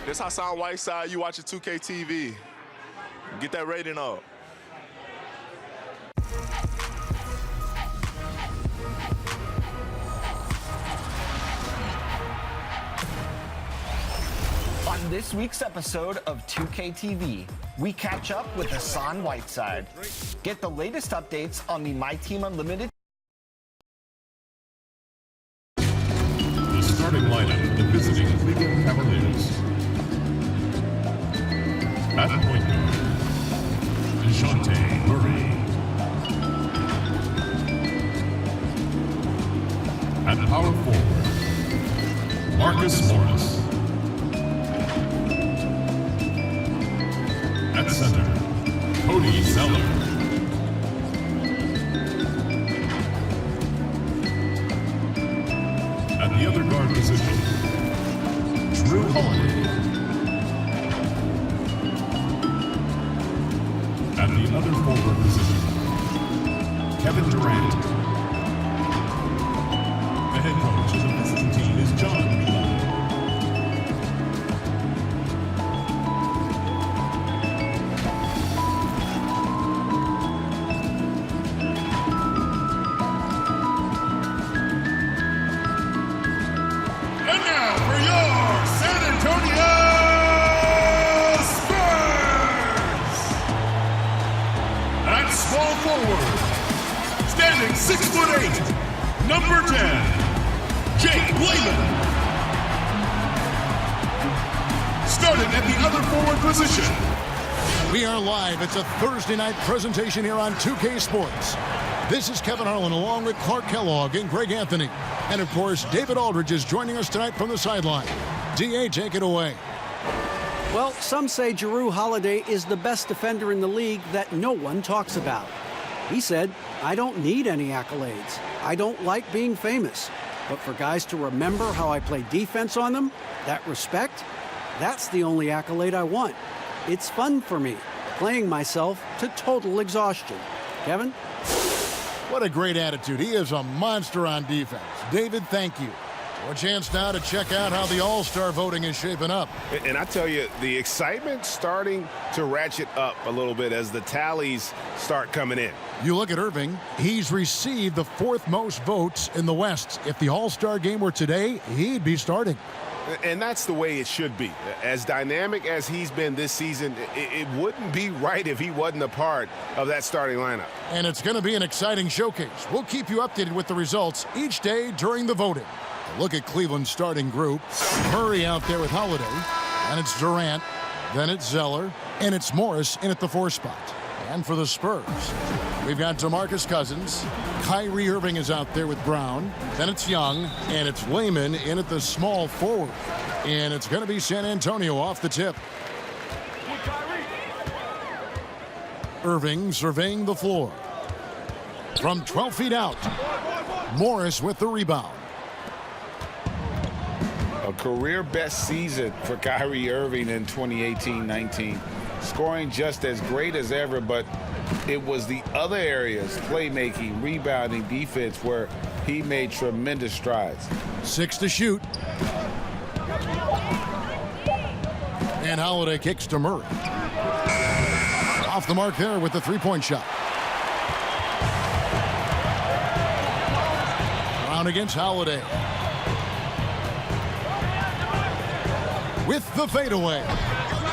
This Hassan Whiteside, you watching 2K TV. Get that rating up. On this week's episode of 2K TV, we catch up with Hassan Whiteside. Get the latest updates on the My Team Unlimited. The starting lineup of the visiting Cleveland Cavaliers. At point guard, DeJounte Murray. At power forward, Marcus Morris. At center, Cody Zeller. At the other guard position, Drew Holiday. At the other forward position, Kevin Durant. The head coach of the visiting team is John Milan. And now for your San Antonio Spurs! At small forward, standing 6'8", number 10, Jake Layman. Starting at the other forward position. We are live. It's a Thursday night presentation here on 2K Sports. This is Kevin Harlan along with Clark Kellogg and Greg Anthony. And of course, David Aldridge is joining us tonight from the sideline. DA, take it away. Well, some say Jrue Holiday is the best defender in the league that no one talks about. He said, "I don't need any accolades. I don't like being famous. But for guys to remember how I play defense on them, that respect, that's the only accolade I want. It's fun for me, playing myself to total exhaustion." Kevin? What a great attitude. He is a monster on defense. David, thank you. A chance now to check out how the All-Star voting is shaping up. And I tell you, the excitement's starting to ratchet up a little bit as the tallies start coming in. You look at Irving, he's received the 4th most votes in the West. If the All-Star game were today, he'd be starting. And that's the way it should be. As dynamic as he's been this season, it wouldn't be right if he wasn't a part of that starting lineup. And it's going to be an exciting showcase. We'll keep you updated with the results each day during the voting. A look at Cleveland's starting group. Murray out there with Holiday. And it's Durant. Then it's Zeller. And it's Morris in at the 4 spot. And for the Spurs, we've got DeMarcus Cousins. Kyrie Irving is out there with Brown. Then it's Young. And it's Layman in at the small forward. And it's going to be San Antonio off the tip. Irving surveying the floor. From 12 feet out, Morris with the rebound. A career best season for Kyrie Irving in 2018-19. Scoring just as great as ever, but it was the other areas, playmaking, rebounding, defense, where he made tremendous strides. 6 to shoot. And Holiday kicks to Murray. Off the mark there with the 3-point shot. Brown against Holiday. With the fadeaway.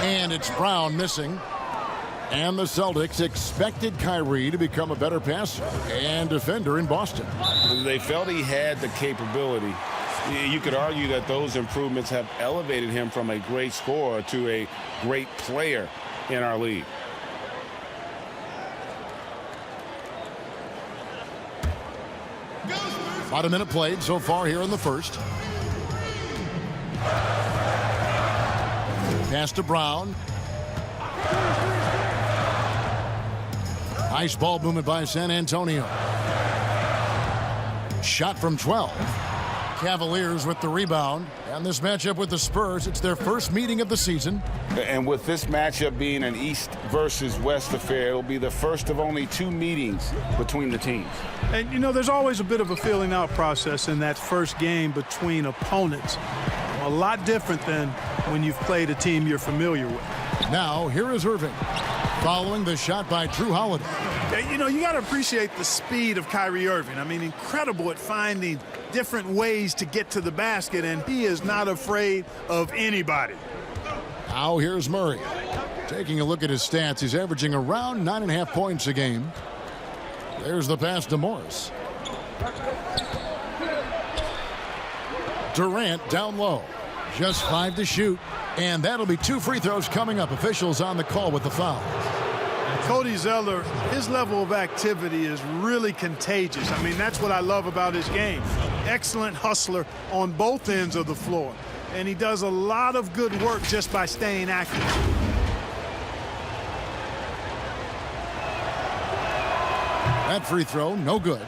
And it's Brown missing. And the Celtics expected Kyrie to become a better passer and defender in Boston. They felt he had the capability. You could argue that those improvements have elevated him from a great scorer to a great player in our league. About a minute played so far here in the first. Pass to Brown. Nice ball movement by San Antonio. Shot from 12. Cavaliers with the rebound. And this matchup with the Spurs, it's their first meeting of the season. And with this matchup being an East versus West affair, it'll be the first of only 2 meetings between the teams. And, you know, there's always a bit of a feeling out process in that first game between opponents. A lot different than when you've played a team you're familiar with. Now, here is Irving, following the shot by Drew Holiday. You know, you got to appreciate the speed of Kyrie Irving. I mean, incredible at finding different ways to get to the basket, and he is not afraid of anybody. Now, here's Murray. Taking a look at his stats, he's averaging around 9.5 points a game. There's the pass to Morris. Durant down low. Just 5 to shoot. And that'll be 2 free throws coming up. Officials on the call with the foul. Cody Zeller, his level of activity is really contagious. I mean, that's what I love about his game. Excellent hustler on both ends of the floor. And he does a lot of good work just by staying active. That free throw, no good.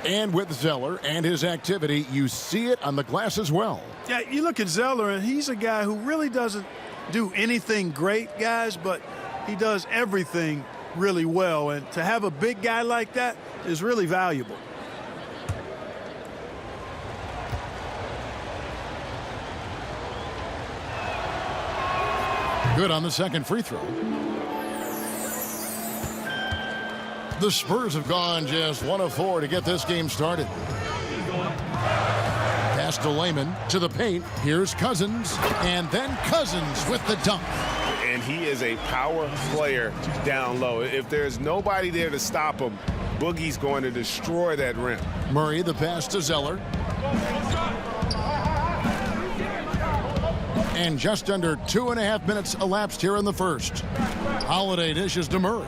And with Zeller and his activity, you see it on the glass as well. Yeah, you look at Zeller, and he's a guy who really doesn't do anything great, guys, but he does everything really well. And to have a big guy like that is really valuable. Good on the second free throw. The Spurs have gone just 1 of 4 to get this game started. Pass to Layman to the paint. Here's Cousins, and then Cousins with the dunk. And he is a power player down low. If there's nobody there to stop him, Boogie's going to destroy that rim. Murray, the pass to Zeller. And just under 2.5 minutes elapsed here in the first. Holiday dishes to Murray.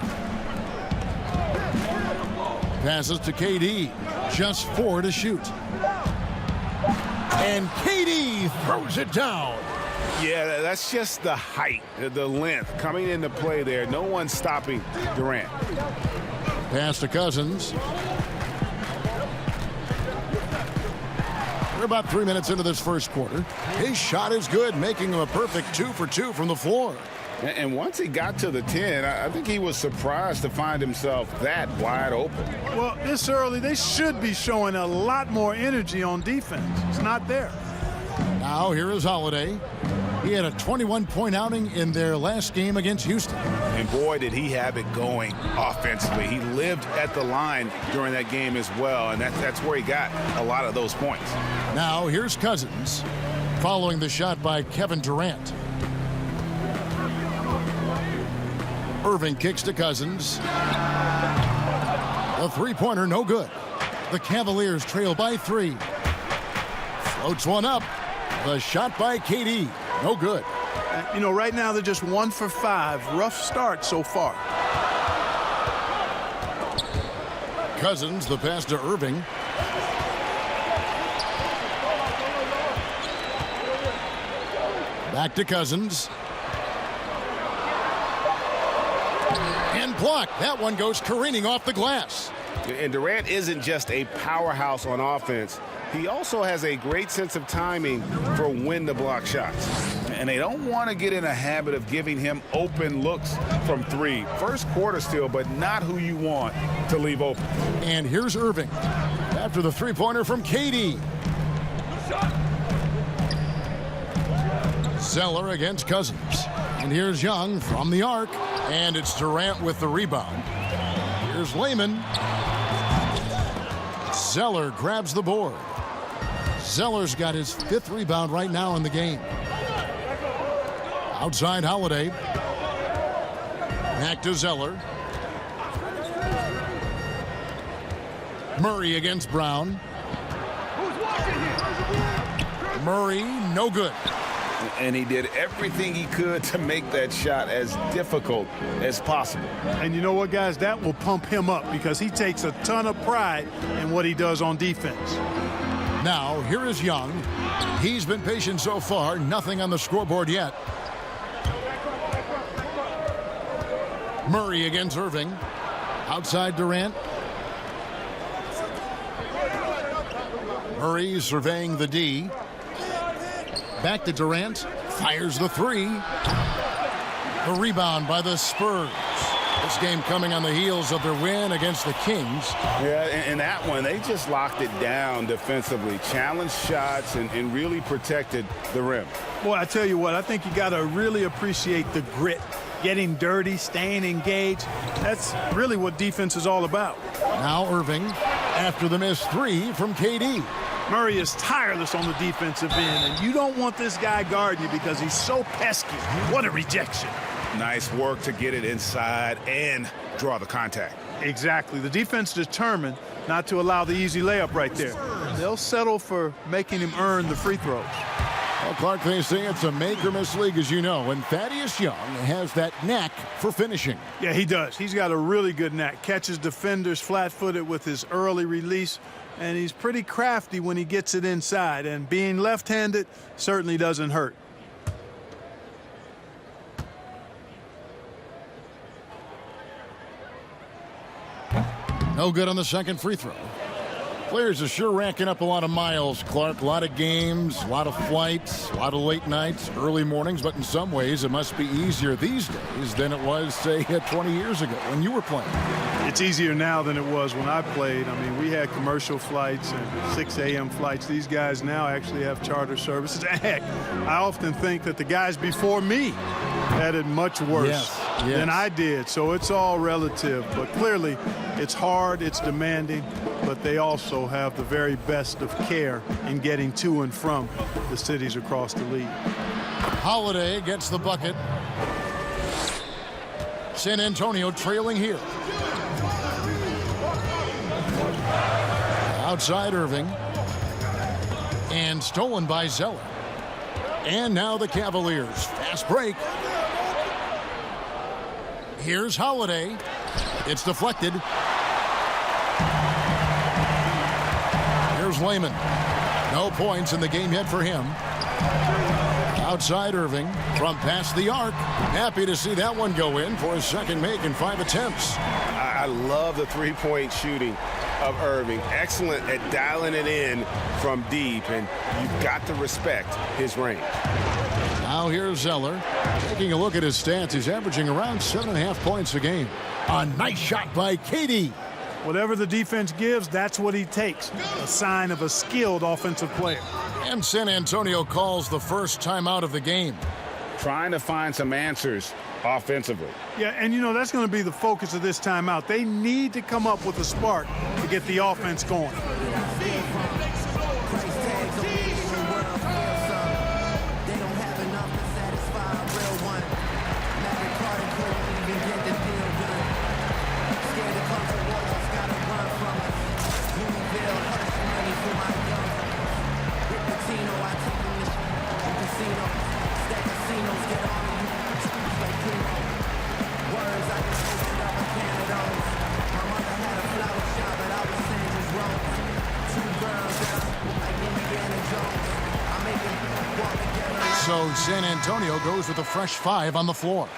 Passes to KD. Just 4 to shoot. And KD throws it down. Yeah, that's just the height, the length coming into play there. No one stopping Durant. Pass to Cousins. We're about 3 minutes into this first quarter. His shot is good, making him a perfect 2 for 2 from the floor. And once he got to the 10, I think he was surprised to find himself that wide open. Well, this early, they should be showing a lot more energy on defense. It's not there. Now, here is Holiday. He had a 21-point outing in their last game against Houston. And boy, did he have it going offensively. He lived at the line during that game as well, and that's where he got a lot of those points. Now, here's Cousins, following the shot by Kevin Durant. Irving kicks to Cousins. The three-pointer, no good. The Cavaliers trail by 3. Floats one up. The shot by KD, no good. You know, right now they're just 1 for 5. Rough start so far. Cousins, the pass to Irving. Back to Cousins. And blocked. That one goes careening off the glass. And Durant isn't just a powerhouse on offense. He also has a great sense of timing for when to block shots. And they don't want to get in a habit of giving him open looks from 3. First quarter still, but not who you want to leave open. And here's Irving after the three-pointer from KD. Zeller against Cousins. And here's Young from the arc. And it's Durant with the rebound. Here's Layman. Zeller grabs the board. Zeller's got his 5th rebound right now in the game. Outside Holiday. Back to Zeller. Murray against Brown. Murray, no good. And he did everything he could to make that shot as difficult as possible. And you know what, guys? That will pump him up because he takes a ton of pride in what he does on defense. Now, here is Young. He's been patient so far. Nothing on the scoreboard yet. Murray against Irving. Outside Durant. Murray surveying the D. Back to Durant. Fires the 3. The rebound by the Spurs. This game coming on the heels of their win against the Kings. Yeah, and that one, they just locked it down defensively, challenged shots, and really protected the rim. Boy, I tell you what, I think you got to really appreciate the grit. Getting dirty, staying engaged. That's really what defense is all about. Now Irving after the missed three from KD. Murray is tireless on the defensive end, and you don't want this guy guarding you because he's so pesky. What a rejection. Nice work to get it inside and draw the contact. Exactly. The defense determined not to allow the easy layup right there. They'll settle for making him earn the free throws. Well, Clark, they say it's a make-or-miss league, as you know, and Thaddeus Young has that knack for finishing. Yeah, he does. He's got a really good knack. Catches defenders flat-footed with his early release, and he's pretty crafty when he gets it inside, and being left-handed certainly doesn't hurt. No good on the second free throw. Players are sure racking up a lot of miles, Clark. A lot of games, a lot of flights, a lot of late nights, early mornings, but in some ways it must be easier these days than it was, say, 20 years ago when you were playing. It's easier now than it was when I played. I mean, we had commercial flights and 6 a.m. flights. These guys now actually have charter services. Heck, I often think that the guys before me had it much worse than I did. So it's all relative. But clearly, it's hard, it's demanding, but they also have the very best of care in getting to and from the cities across the league. Holiday gets the bucket. San Antonio trailing here. Outside Irving. And stolen by Zeller. And now the Cavaliers. Fast break. Here's Holiday. It's deflected. Here's Layman. No points in the game yet for him. Outside Irving from past the arc. Happy to see that one go in for his second make in 5 attempts. I love the three-point shooting of Irving. Excellent at dialing it in from deep, and you've got to respect his range. Now here's Zeller. Taking a look at his stats, he's averaging around 7.5 points a game. A nice shot by KD. Whatever the defense gives, that's what he takes. A sign of a skilled offensive player. And San Antonio calls the first timeout of the game. Trying to find some answers offensively. Yeah, and you know, that's going to be the focus of this timeout. They need to come up with a spark to get the offense going. So San Antonio goes with a fresh 5 on the floor.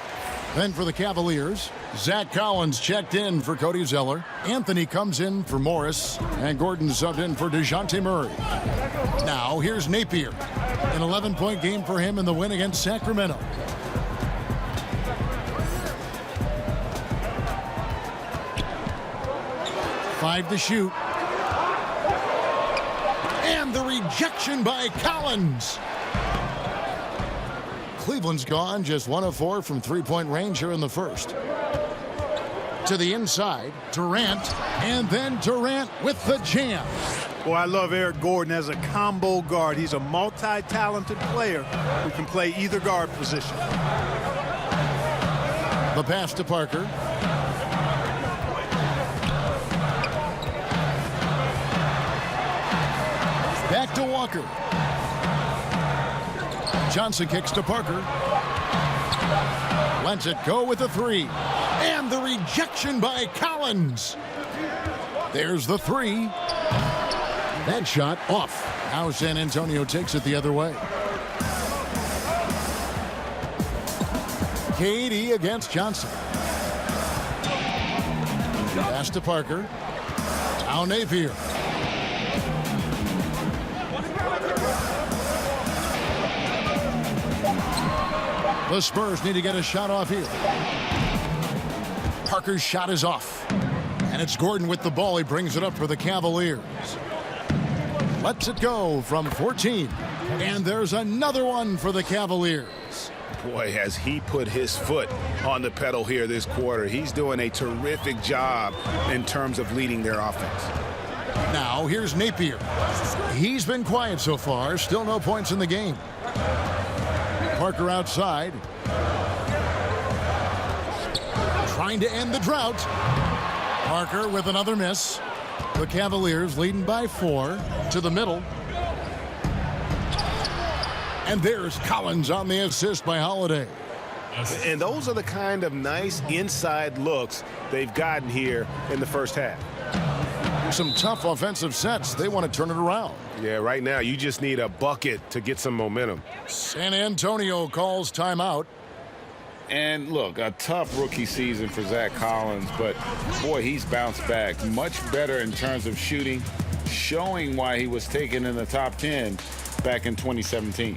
Then for the Cavaliers, Zach Collins checked in for Cody Zeller. Anthony comes in for Morris. And Gordon subbed in for DeJounte Murray. Now here's Napier. An 11-point game for him in the win against Sacramento. Five to shoot. And the rejection by Collins. Cleveland's gone just 1 of 4 from three-point range here in the first. To the inside, Durant, and then Durant with the jam. Boy, I love Eric Gordon as a combo guard. He's a multi-talented player who can play either guard position. The pass to Parker. Back to Walker. Johnson kicks to Parker. Lets it go with the 3. And the rejection by Collins. There's the 3. That shot off. Now San Antonio takes it the other way. KD against Johnson. Pass to Parker. Now Napier. The Spurs need to get a shot off here. Parker's shot is off. And it's Gordon with the ball. He brings it up for the Cavaliers. Lets it go from 14. And there's another one for the Cavaliers. Boy, has he put his foot on the pedal here this quarter. He's doing a terrific job in terms of leading their offense. Now, here's Napier. He's been quiet so far. Still no points in the game. Parker outside. Trying to end the drought. Parker with another miss. The Cavaliers leading by 4 to the middle. And there's Collins on the assist by Holiday. And those are the kind of nice inside looks they've gotten here in the first half. Some tough offensive sets. They want to turn it around. Yeah, right now you just need a bucket to get some momentum. San Antonio calls timeout. And look, a tough rookie season for Zach Collins, but boy, he's bounced back much better in terms of shooting, showing why he was taken in the top 10 back in 2017.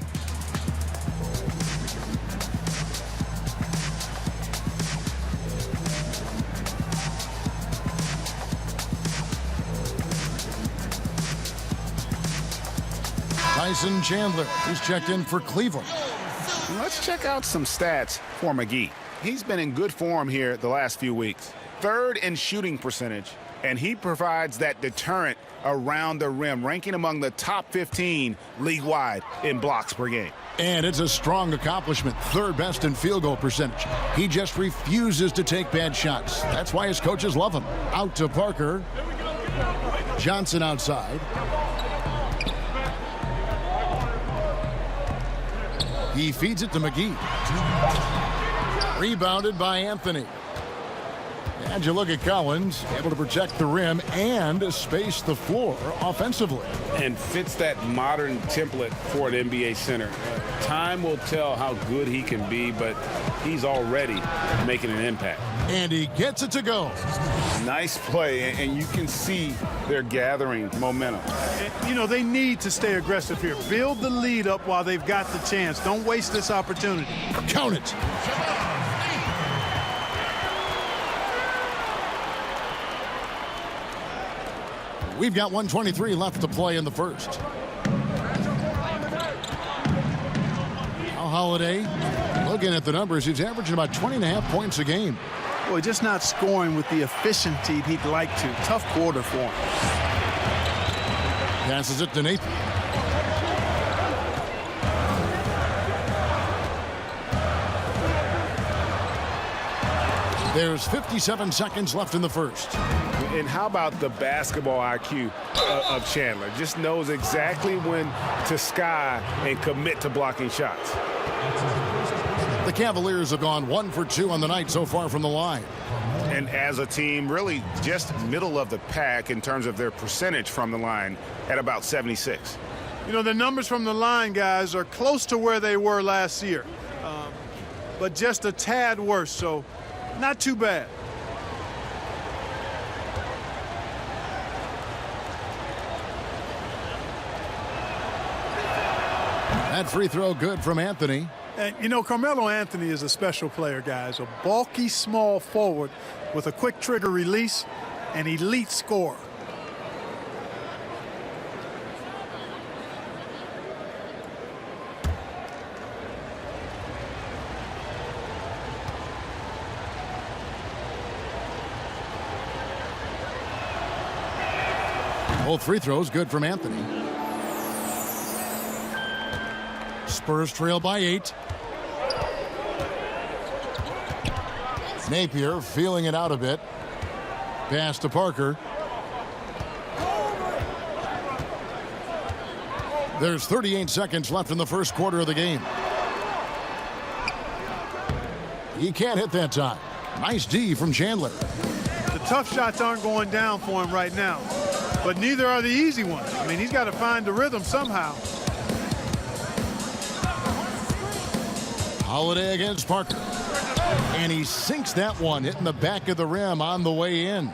Tyson Chandler, he's checked in for Cleveland. Let's check out some stats for McGee. He's been in good form here the last few weeks. 3rd in shooting percentage, and he provides that deterrent around the rim, ranking among the top 15 league-wide in blocks per game. And it's a strong accomplishment. 3rd best in field goal percentage. He just refuses to take bad shots. That's why his coaches love him. Out to Parker. Johnson outside. He feeds it to McGee. Rebounded by Anthony. And you look at Collins, able to protect the rim and space the floor offensively. And fits that modern template for an NBA center. Time will tell how good he can be, but he's already making an impact. And he gets it to go. Nice play, and you can see they're gathering momentum. You know, they need to stay aggressive here. Build the lead up while they've got the chance. Don't waste this opportunity. Count it. We've got 1:23 left to play in the first. Now Holiday, looking at the numbers, he's averaging about 20.5 points a game. Boy, just not scoring with the efficiency he'd like to. Tough quarter for him. Passes it to Nathan. There's 57 seconds left in the first. And how about the basketball IQ of Chandler? Just knows exactly when to sky and commit to blocking shots. The Cavaliers have gone 1 for 2 on the night so far from the line. And as a team, really just middle of the pack in terms of their percentage from the line at about 76. You know, the numbers from the line, guys, are close to where they were last year. But just a tad worse, so not too bad. That free throw good from Anthony. And, you know, Carmelo Anthony is a special player, guys. A bulky, small forward with a quick trigger release, an elite scorer. Both free throws good from Anthony. Spurs trail by 8. Napier feeling it out a bit. Pass to Parker. There's 38 seconds left in the first quarter of the game. He can't hit that time. Nice D from Chandler. The tough shots aren't going down for him right now, but neither are the easy ones. I mean, he's got to find the rhythm somehow. Holiday against Parker. And he sinks that one, hitting the back of the rim on the way in.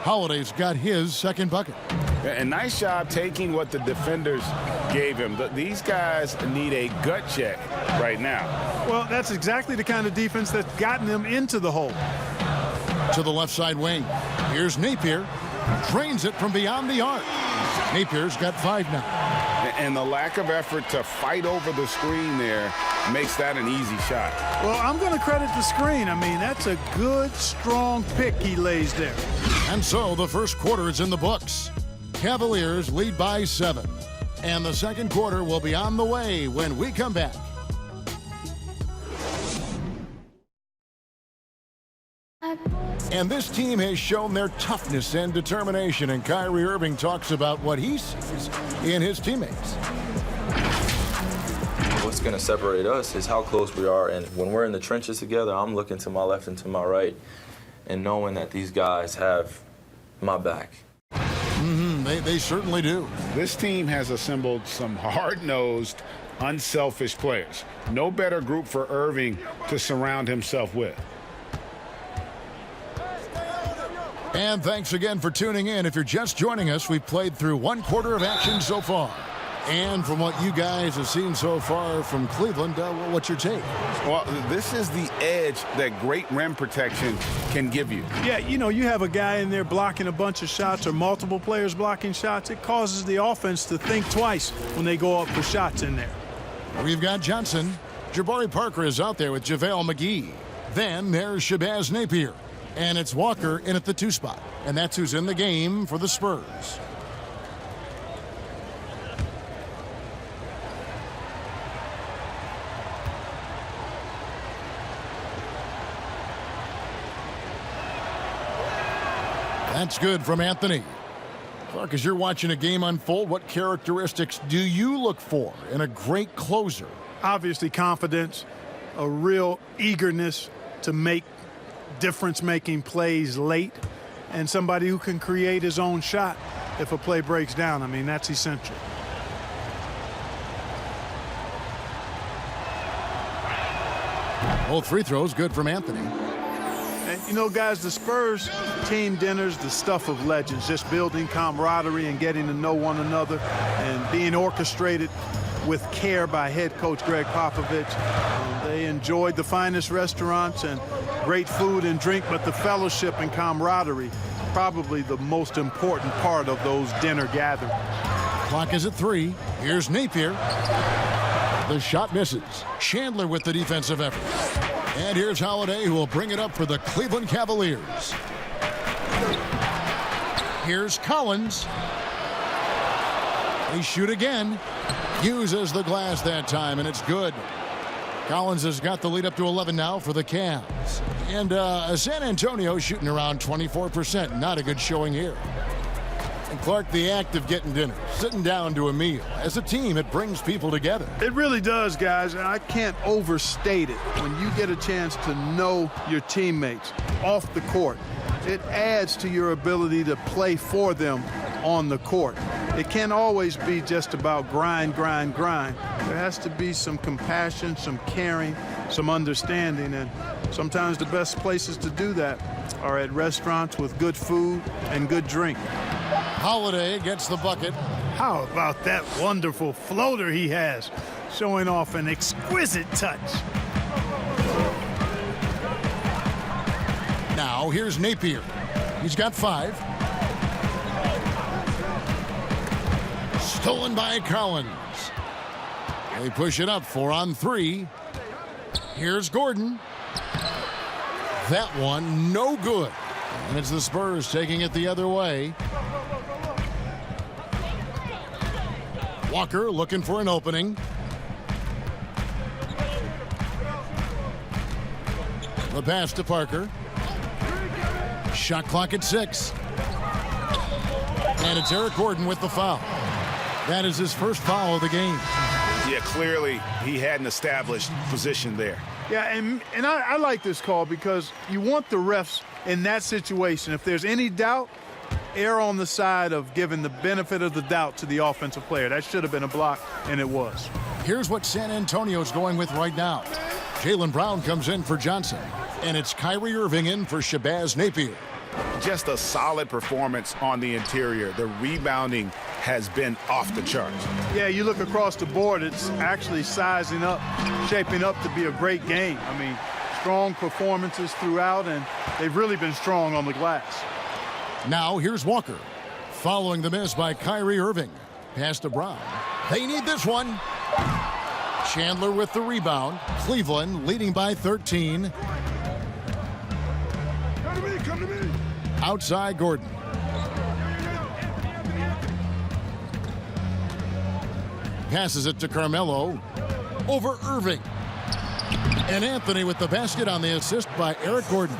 Holiday's got his second bucket. And nice job taking what the defenders gave him. These guys need a gut check right now. Well, that's exactly the kind of defense that's gotten them into the hole. To the left side wing. Here's Napier. Drains it from beyond the arc. Napier's got 5 now. And the lack of effort to fight over the screen there makes that an easy shot. Well, I'm going to credit the screen. I mean, that's a good, strong pick he lays there. And so the first quarter is in the books. Cavaliers lead by 7. And the second quarter will be on the way when we come back. And this team has shown their toughness and determination, and Kyrie Irving talks about what he sees in his teammates. What's going to separate us is how close we are, and when we're in the trenches together, I'm looking to my left and to my right and knowing that these guys have my back. They certainly do. This team has assembled some hard-nosed, unselfish players. No better group for Irving to surround himself with. And thanks again for tuning in. If you're just joining us, we've played through 1 quarter of action so far. And from what you guys have seen so far from Cleveland, what's your take? Well, this is the edge that great rim protection can give you. Yeah, you know, you have a guy in there blocking a bunch of shots or multiple players blocking shots. It causes the offense to think twice when they go up for shots in there. We've got Johnson. Jabari Parker is out there with JaVale McGee. Then there's Shabazz Napier. And it's Walker in at the 2 spot. And that's who's in the game for the Spurs. That's good from Anthony. Clark, as you're watching a game unfold, what characteristics do you look for in a great closer? Obviously confidence, a real eagerness to make difference-making plays late, and somebody who can create his own shot if a play breaks down. I mean, that's essential. Both free throws good from Anthony. And, you know, guys, the Spurs team dinner's the stuff of legends, just building camaraderie and getting to know one another and being orchestrated with care by head coach Greg Popovich. They enjoyed the finest restaurants and great food and drink, but the fellowship and camaraderie, probably the most important part of those dinner gatherings. Clock is at 3. Here's Napier. The shot misses. Chandler with the defensive effort. And here's Holiday, who will bring it up for the Cleveland Cavaliers. Here's Collins. They shoot again. Uses the glass that time, and it's good. Collins has got the lead up to 11 now for the Cavs. And San Antonio shooting around 24%. Not a good showing here. And Clark, the act of getting dinner, sitting down to a meal. As a team, it brings people together. It really does, guys. And I can't overstate it. When you get a chance to know your teammates off the court, it adds to your ability to play for them on the court. It can't always be just about grind, grind, grind. There has to be some compassion, some caring, some understanding. And sometimes the best places to do that are at restaurants with good food and good drink. Holiday gets the bucket. How about that wonderful floater he has, showing off an exquisite touch. Now here's Napier. He's got 5. Stolen by Collins. They push it up 4 on 3. Here's Gordon. That one no good. And it's the Spurs taking it the other way. Walker looking for an opening. The pass to Parker. Shot clock at 6. And it's Eric Gordon with the foul. That is his first foul of the game. Yeah, clearly he had an established position there. Yeah, and I like this call because you want the refs in that situation. If there's any doubt, err on the side of giving the benefit of the doubt to the offensive player. That should have been a block, and it was. Here's what San Antonio's going with right now. Jaylen Brown comes in for Johnson, and it's Kyrie Irving in for Shabazz Napier. Just a solid performance on the interior. The rebounding has been off the charts. Yeah, you look across the board, it's actually sizing up, shaping up to be a great game. I mean, Strong performances throughout, and they've really been strong on the glass. Now here's Walker. Following the miss by Kyrie Irving. Pass to Brown. They need this one. Chandler with the rebound. Cleveland leading by 13. Come to me. Outside Gordon. Passes it to Carmelo. Over Irving. And Anthony with the basket on the assist by Eric Gordon.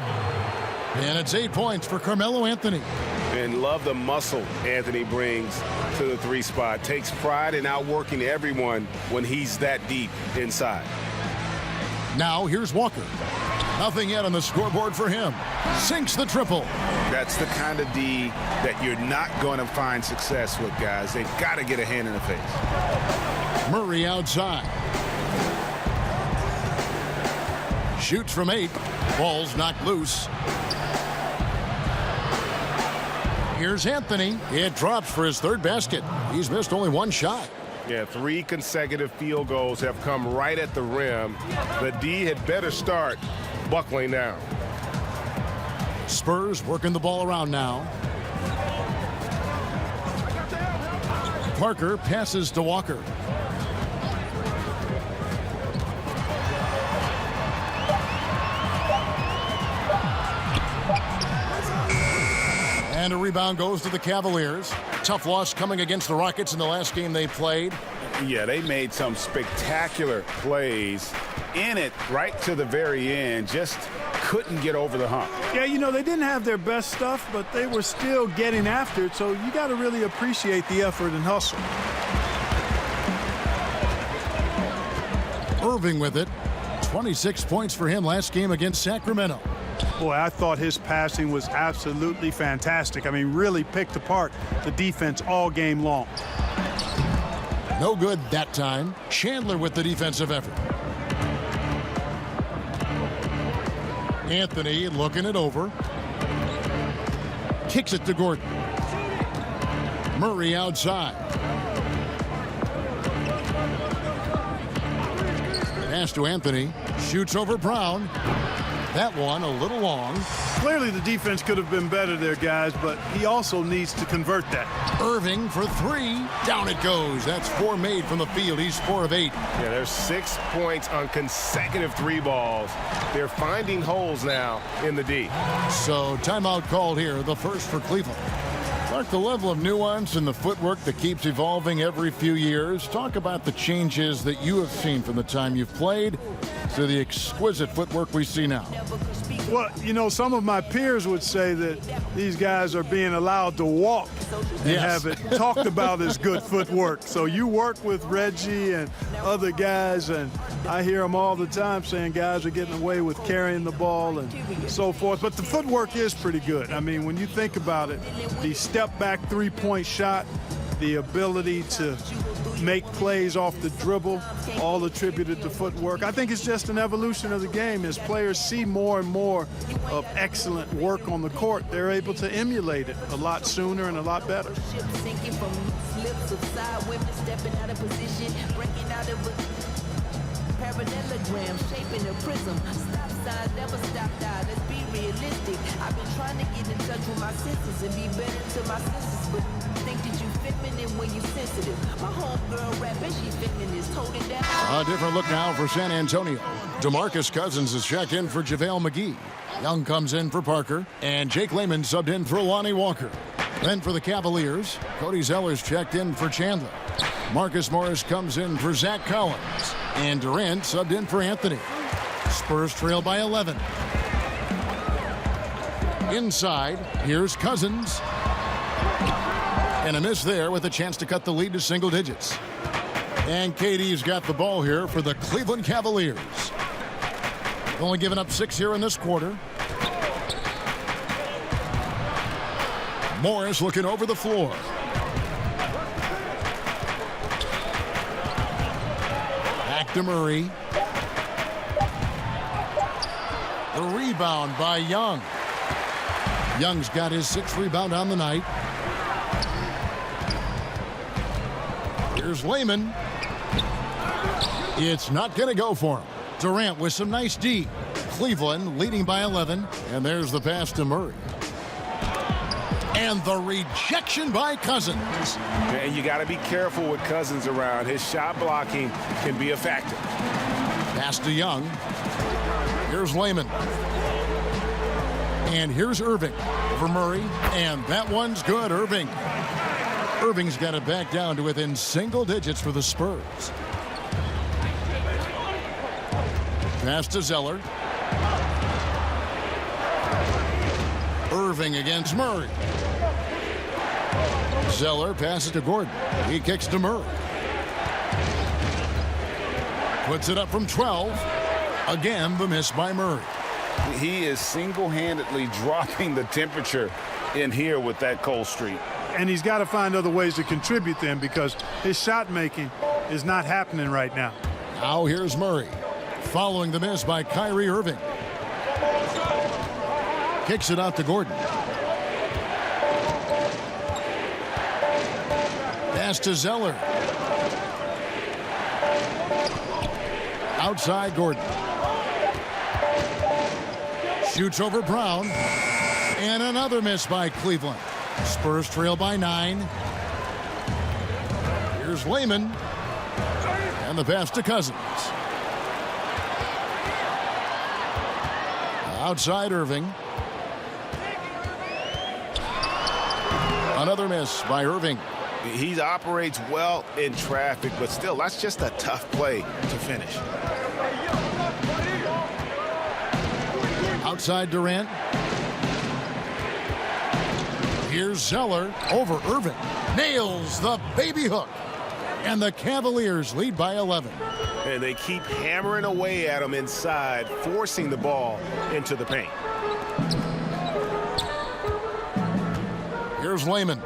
And it's 8 points for Carmelo Anthony. And love the muscle Anthony brings to the 3 spot. Takes pride in outworking everyone when he's that deep inside. Now here's Walker. Nothing yet on the scoreboard for him. Sinks the triple. That's the kind of D that you're not going to find success with, guys. They've got to get a hand in the face. Murray outside. Shoots from 8. Ball's knocked loose. Here's Anthony. It drops for his 3rd basket. He's missed only 1 shot. Yeah, 3 consecutive field goals have come right at the rim. The D had better start buckling down. Spurs working the ball around now. Parker passes to Walker. And a rebound goes to the Cavaliers. Tough loss coming against the Rockets in the last game they played. Yeah, they made some spectacular plays in it right to the very end. Just couldn't get over the hump. Yeah, you know, they didn't have their best stuff, but they were still getting after it, so you got to really appreciate the effort and hustle. Irving with it. 26 points for him last game against Sacramento. Boy, I thought his passing was absolutely fantastic. I mean, really picked apart the defense all game long. No good that time. Chandler with the defensive effort. Anthony looking it over. Kicks it to Gordon. Murray outside. Pass to Anthony. Shoots over Brown. That one a little long. Clearly the defense could have been better there, guys, but he also needs to convert that. Irving for 3. Down it goes. That's 4 made from the field. He's 4 of 8. Yeah, there's 6 points on consecutive 3 balls. They're finding holes now in the D. So timeout called here, the first for Cleveland. Clark, the level of nuance in the footwork that keeps evolving every few years. Talk about the changes that you have seen from the time you've played to the exquisite footwork we see now. Well, you know, some of my peers would say that these guys are being allowed to walk and have it talked about as good footwork. So you work with Reggie and other guys, and I hear them all the time saying guys are getting away with carrying the ball and so forth. But the footwork is pretty good. I mean, when you think about it, the step-back three-point shot, the ability to make plays off the dribble, all attributed to footwork. I think it's just an evolution of the game. As players see more and more of excellent work on the court, they're able to emulate it a lot sooner and a lot better. Parallelogram shaping a prism. Stop sign, never stop die. Let's be realistic. I've been trying to get in touch with my senses and be better to my senses, but think that you feminine when you sensitive. My homegirl rapping, she feminist. Hold it down. A different look now for San Antonio. DeMarcus Cousins is checked in for JaVale McGee. Young comes in for Parker, and Jake Layman subbed in for Lonnie Walker. Then for the Cavaliers, Cody Zeller's checked in for Chandler. Marcus Morris comes in for Zach Collins. And Durant subbed in for Anthony. Spurs trail by 11. Inside, here's Cousins. And a miss there with a chance to cut the lead to single digits. And KD's got the ball here for the Cleveland Cavaliers. Only giving up 6 here in this quarter. Morris looking over the floor. Back to Murray. The rebound by Young. Young's got his 6th rebound on the night. Here's Layman. It's not going to go for him. Durant with some nice D. Cleveland leading by 11. And there's the pass to Murray. And the rejection by Cousins. And you got to be careful with Cousins around. His shot blocking can be a factor. Pass to Young. Here's Layman. And here's Irving over Murray. And that one's good, Irving. Irving's got it back down to within single digits for the Spurs. Pass to Zeller. Irving against Murray. Zeller passes to Gordon. He kicks to Murray. Puts it up from 12. Again, the miss by Murray. He is single-handedly dropping the temperature in here with that cold streak. And he's got to find other ways to contribute then, because his shot making is not happening right now. Now here's Murray. Following the miss by Kyrie Irving. Kicks it out to Gordon. Pass to Zeller. Outside Gordon. Shoots over Brown. And another miss by Cleveland. Spurs trail by 9. Here's Layman. And the pass to Cousins. Outside Irving. Another miss by Irving. He operates well in traffic, but still, that's just a tough play to finish. Outside Durant. Here's Zeller over Irving. Nails the baby hook. And the Cavaliers lead by 11. And they keep hammering away at him inside, forcing the ball into the paint. Here's Layman.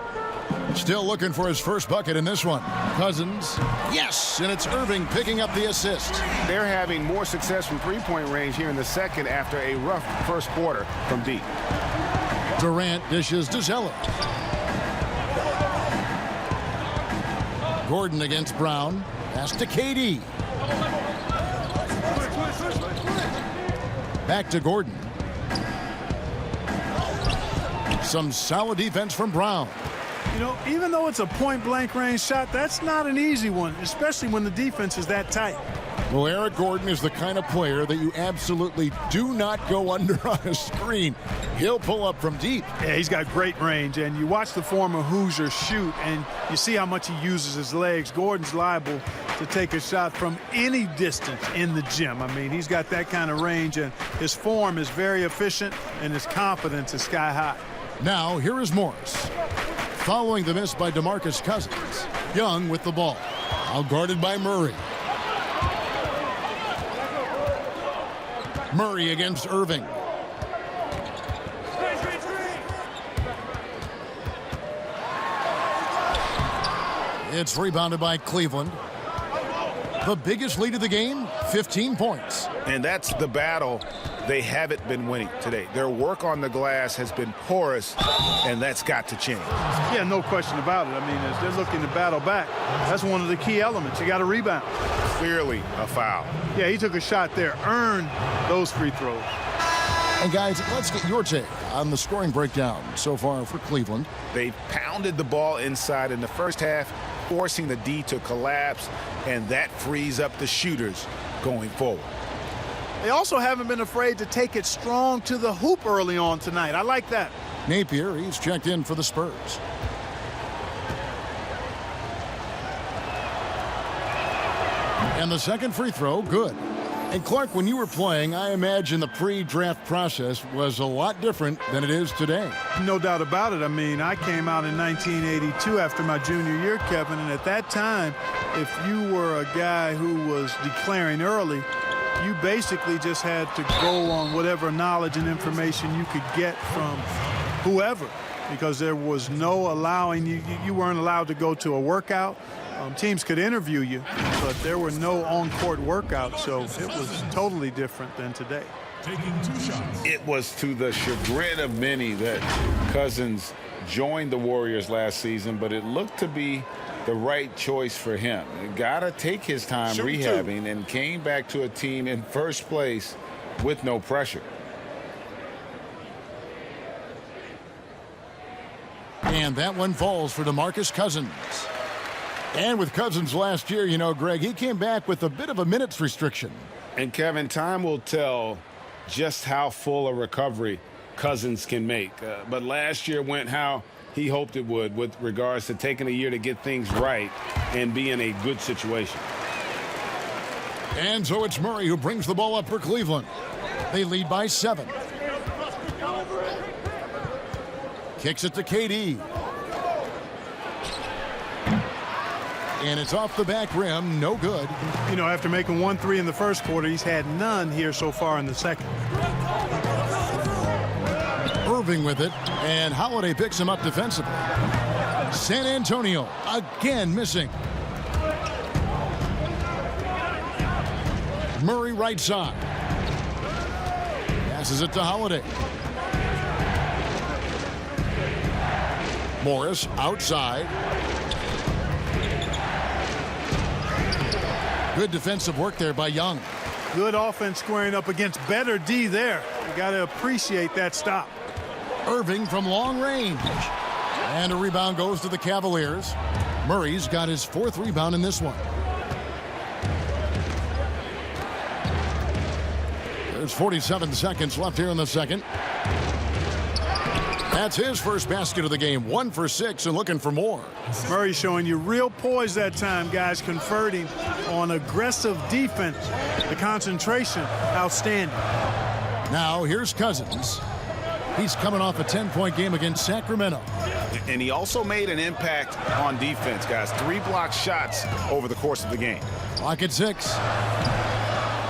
Still looking for his first bucket in this one. Cousins. Yes, and it's Irving picking up the assist. They're having more success from three-point range here in the second after a rough first quarter from deep. Durant dishes to Zeller. Gordon against Brown. Pass to KD. Back to Gordon. Some solid defense from Brown. You know, even though it's a point-blank range shot, that's not an easy one, especially when the defense is that tight. Well, Eric Gordon is the kind of player that you absolutely do not go under on a screen. He'll pull up from deep. Yeah, he's got great range, and you watch the former Hoosier shoot, and you see how much he uses his legs. Gordon's liable to take a shot from any distance in the gym. I mean, he's got that kind of range, and his form is very efficient, and his confidence is sky high. Now, here is Morris. Following the miss by DeMarcus Cousins. Young with the ball. Now guarded by Murray. Murray against Irving. It's rebounded by Cleveland. The biggest lead of the game, 15 points. And that's the battle they haven't been winning today. Their work on the glass has been porous, and that's got to change. Yeah, no question about it. I mean, as they're looking to battle back, that's one of the key elements. You got to rebound. Clearly a foul. Yeah, he took a shot there, earned those free throws. And guys, let's get your take on the scoring breakdown so far for Cleveland. They pounded the ball inside in the first half, forcing the D to collapse, and that frees up the shooters going forward. They also haven't been afraid to take it strong to the hoop early on tonight. I like that. Napier, he's checked in for the Spurs. And the second free throw, good. And Clark, when you were playing, I imagine the pre-draft process was a lot different than it is today. No doubt about it. I mean, I came out in 1982 after my junior year, Kevin, and at that time, if you were a guy who was declaring early, you basically just had to go on whatever knowledge and information you could get from whoever, because there was no allowing you weren't allowed to go to a workout. Teams could interview you, but there were no on-court workouts, so it was totally different than today. Taking 2 shots. It was to the chagrin of many that Cousins joined the Warriors last season, but it looked to be the right choice for him. Got to take his time rehabbing and came back to a team in first place with no pressure. And that one falls for DeMarcus Cousins. And with Cousins last year, you know, Greg, he came back with a bit of a minutes restriction. And, Kevin, time will tell just how full a recovery Cousins can make. But last year went how he hoped it would with regards to taking a year to get things right and be in a good situation. And so it's Murray who brings the ball up for Cleveland. They lead by 7. Kicks it to KD. And it's off the back rim, no good. You know, after making 1 3 in the first quarter, he's had none here so far in the second. Irving with it, and Holiday picks him up defensively. San Antonio again missing. Murray right side. Passes it to Holiday. Morris outside. Good defensive work there by Young. Good offense squaring up against better D there. You got to appreciate that stop. Irving from long range. And a rebound goes to the Cavaliers. Murray's got his 4th rebound in this one. There's 47 seconds left here in the second. That's his first basket of the game. 1 for 6 and looking for more. Murray showing you real poise that time, guys, converting on aggressive defense. The concentration, outstanding. Now here's Cousins. He's coming off a 10-point game against Sacramento. And he also made an impact on defense, guys. 3 block shots over the course of the game. Clock at 6.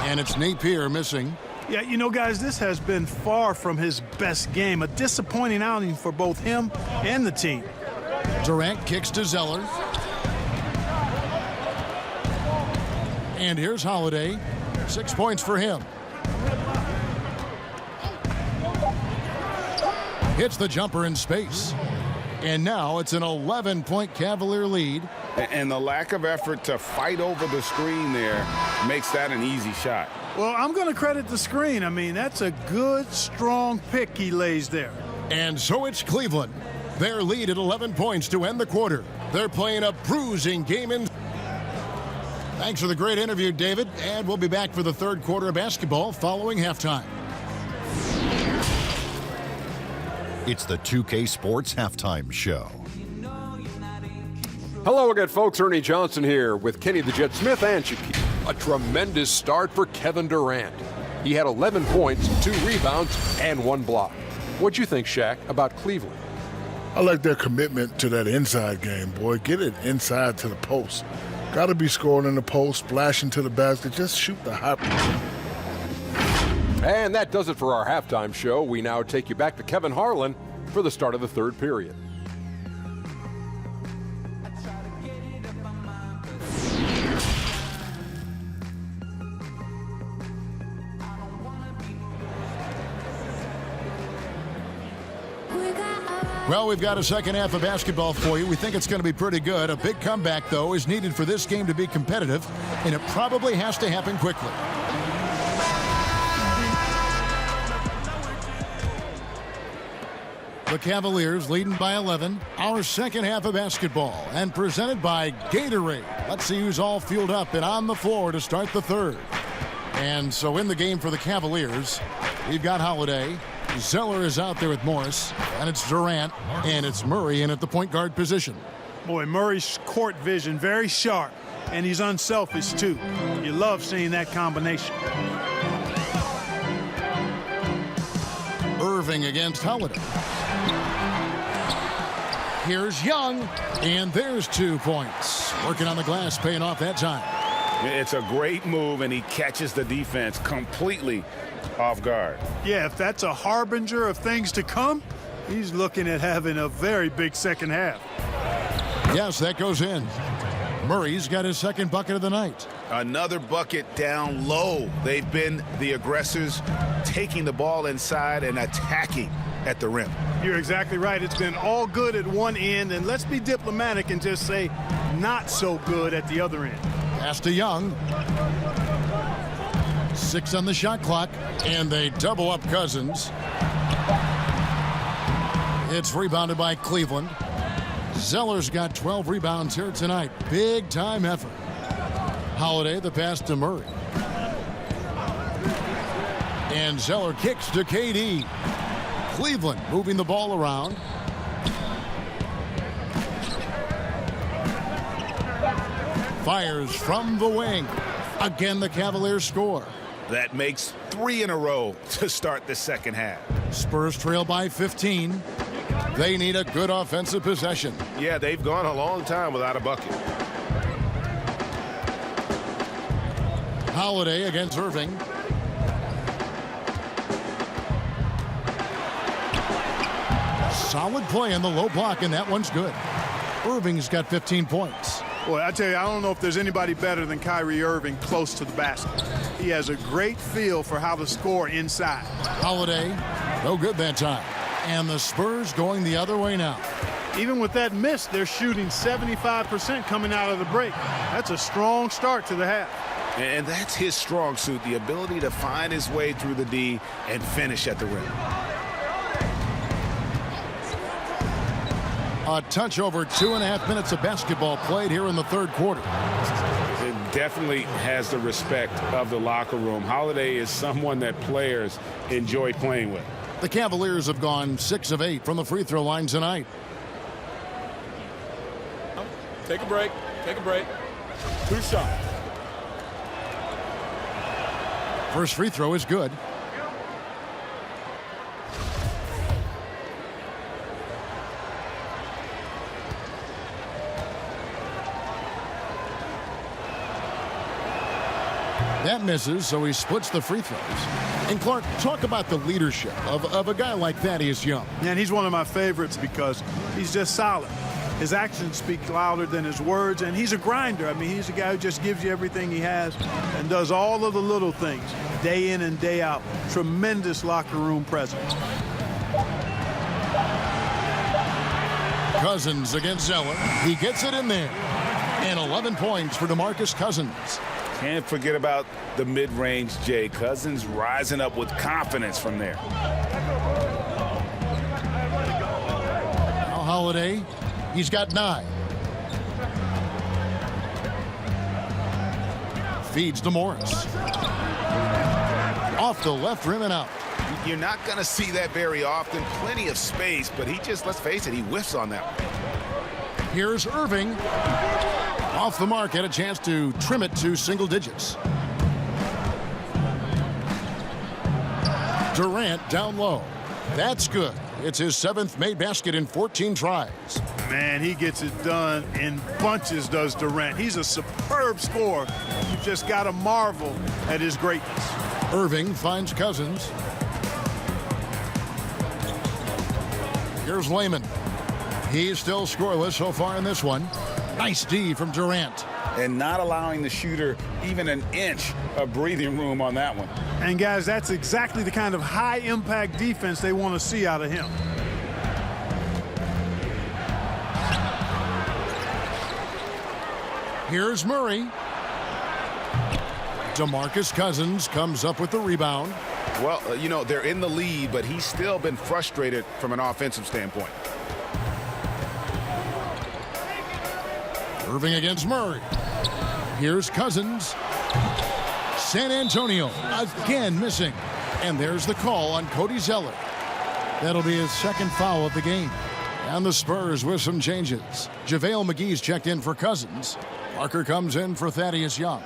And it's Napier missing. Yeah, you know, guys, this has been far from his best game. A disappointing outing for both him and the team. Durant kicks to Zeller. And here's Holiday. 6 points for him. Hits the jumper in space. And now it's an 11-point Cavalier lead. And the lack of effort to fight over the screen there makes that an easy shot. Well, I'm going to credit the screen. I mean, that's a good, strong pick he lays there. And so it's Cleveland. Their lead at 11 points to end the quarter. They're playing a bruising game in. Thanks for the great interview, David. And we'll be back for the 3rd quarter of basketball following halftime. It's the 2K Sports Halftime Show. Hello again, folks. Ernie Johnson here with Kenny the Jet Smith and Shaquille. A tremendous start for Kevin Durant. He had 11 points, 2 rebounds, and 1 block. What'd you think, Shaq, about Cleveland? I like their commitment to that inside game, boy. Get it inside to the post. Got to be scoring in the post, splashing to the basket. Just shoot the hot. And that does it for our halftime show. We now take you back to Kevin Harlan for the start of the 3rd period. Well, we've got a second half of basketball for you. We think it's going to be pretty good. A big comeback, though, is needed for this game to be competitive, and it probably has to happen quickly. The Cavaliers leading by 11. Our second half of basketball, and presented by Gatorade. Let's see who's all fueled up and on the floor to start the 3rd. And so in the game for the Cavaliers, we've got Holiday. Zeller is out there with Morris, and it's Durant, and it's Murray in at the point guard position. Boy, Murray's court vision very sharp, and he's unselfish too. You love seeing that combination. Irving against Holiday. Here's Young, and there's 2 points. Working on the glass, paying off that time. It's a great move, and he catches the defense completely off guard. Yeah, if that's a harbinger of things to come, he's looking at having a very big second half. Yes, that goes in. Murray's got his 2nd bucket of the night. Another bucket down low. They've been the aggressors, taking the ball inside and attacking at the rim. You're exactly right. It's been all good at one end, and let's be diplomatic and just say not so good at the other end. Pass to Young. 6 on the shot clock, and they double up Cousins. It's rebounded by Cleveland. Zeller's got 12 rebounds here tonight. Big time effort. Holiday, the pass to Murray. And Zeller kicks to KD. Cleveland moving the ball around. Fires from the wing. Again, the Cavaliers score. That makes 3 in a row to start the second half. Spurs trail by 15. They need a good offensive possession. Yeah, they've gone a long time without a bucket. Holiday against Irving. Solid play in the low block, and that one's good. Irving's got 15 points. Boy, I tell you, I don't know if there's anybody better than Kyrie Irving close to the basket. He has a great feel for how to score inside. Holiday, no good that time. And the Spurs going the other way now. Even with that miss, they're shooting 75% coming out of the break. That's a strong start to the half. And that's his strong suit, the ability to find his way through the D and finish at the rim. A touch over 2.5 minutes of basketball played here in the third quarter. It definitely has the respect of the locker room. Holiday is someone that players enjoy playing with. The Cavaliers have gone 6 of 8 from the free throw line tonight. Take a break. Take a break. 2 shots. First free throw is good. That misses, so he splits the free throws. And Clark, talk about the leadership of a guy like Thaddeus Young. And he's one of my favorites because he's just solid. His actions speak louder than his words, and he's a grinder. I mean, he's a guy who just gives you everything he has and does all of the little things day in and day out. Tremendous locker room presence. Cousins against Zeller. He gets it in there. And 11 points for DeMarcus Cousins. Can't forget about the mid-range Jay. Cousins rising up with confidence from there. Now Holiday, he's got 9. Feeds to Morris. Off the left rim and out. You're not going to see that very often. Plenty of space, but he just, let's face it, he whiffs on that one. Here's Irving. Off the mark, had a chance to trim it to single digits. Durant down low. That's good. It's his 7th made basket in 14 tries. Man, he gets it done in bunches, does Durant. He's a superb scorer. You just got to marvel at his greatness. Irving finds Cousins. Here's Layman. He's still scoreless so far in this one. Nice D from Durant. And not allowing the shooter even an inch of breathing room on that one. And guys, that's exactly the kind of high-impact defense they want to see out of him. Here's Murray. DeMarcus Cousins comes up with the rebound. Well, you know, they're in the lead, but he's still been frustrated from an offensive standpoint. Irving against Murray. Here's Cousins. San Antonio again missing. And there's the call on Cody Zeller. That'll be his 2nd foul of the game. And the Spurs with some changes. JaVale McGee's checked in for Cousins. Parker comes in for Thaddeus Young.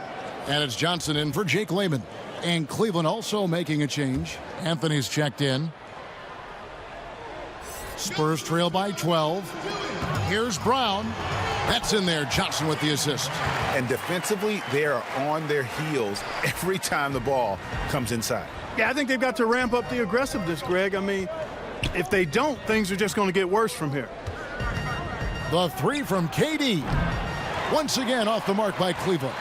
And it's Johnson in for Jake Layman. And Cleveland also making a change. Anthony's checked in. Spurs trail by 12. Here's Brown. That's in there. Johnson with the assist. And defensively, they are on their heels every time the ball comes inside. Yeah, I think they've got to ramp up the aggressiveness, Greg. I mean, if they don't, things are just going to get worse from here. The 3 from KD. Once again off the mark by Cleveland.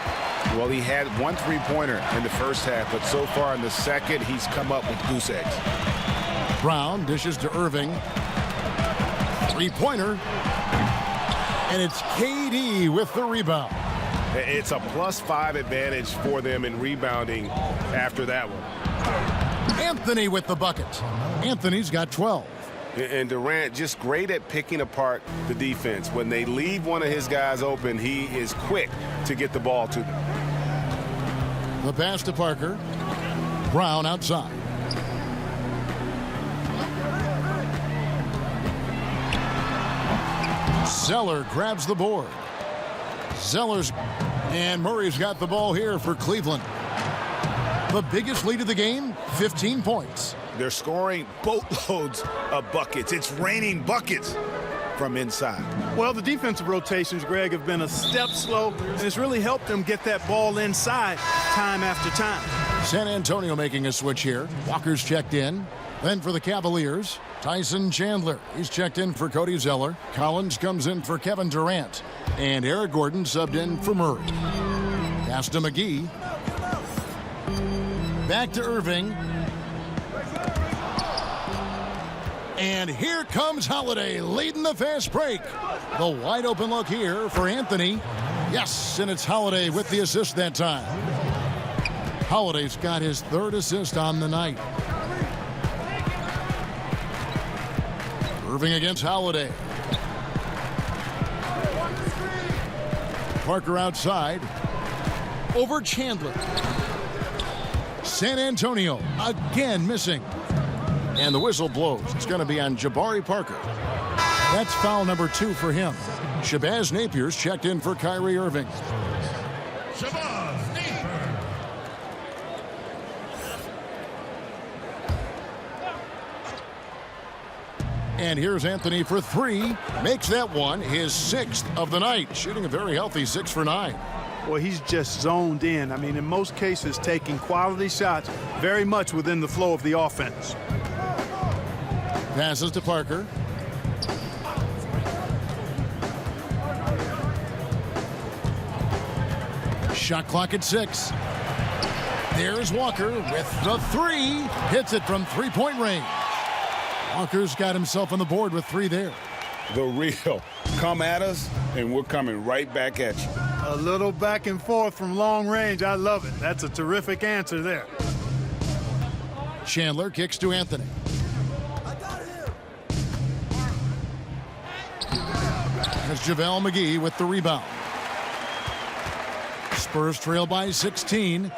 Well, he had 1 3-pointer in the first half, but so far in the second, he's come up with goose eggs. Brown dishes to Irving. 3-pointer. And it's KD with the rebound. It's a +5 advantage for them in rebounding after that one. Anthony with the bucket. Anthony's got 12. And Durant just great at picking apart the defense. When they leave one of his guys open, he is quick to get the ball to them. The pass to Parker. Brown outside. Zeller grabs the board. Zeller's and Murray's got the ball here for Cleveland. The biggest lead of the game, 15 points. They're scoring boatloads of buckets. It's raining buckets from inside. Well, the defensive rotations, Greg, have been a step slow, and it's really helped them get that ball inside time after time. San Antonio making a switch here. Walker's checked in. Then for the Cavaliers, Tyson Chandler. He's checked in for Cody Zeller. Collins comes in for Kevin Durant. And Eric Gordon subbed in for Murray. Pass to McGee. Back to Irving. And here comes Holiday leading the fast break. The wide open look here for Anthony. Yes, and it's Holiday with the assist that time. Holiday's got his third assist on the night. Irving against Holiday. Parker outside. Over Chandler. San Antonio again missing. And the whistle blows. It's going to be on Jabari Parker. That's foul number 2 for him. Shabazz Napier's checked in for Kyrie Irving. Shabazz Napier. And here's Anthony for 3. Makes that one his 6th of the night. Shooting a very healthy 6 for 9. Well, he's just zoned in. I mean, in most cases, taking quality shots very much within the flow of the offense. Passes to Parker. Shot clock at 6. There's Walker with the 3. Hits it from three-point range. Walker's got himself on the board with 3 there. The real. Come at us, and we're coming right back at you. A little back and forth from long range. I love it. That's a terrific answer there. Chandler kicks to Anthony. It's JaVale McGee with the rebound. Spurs trail by 16.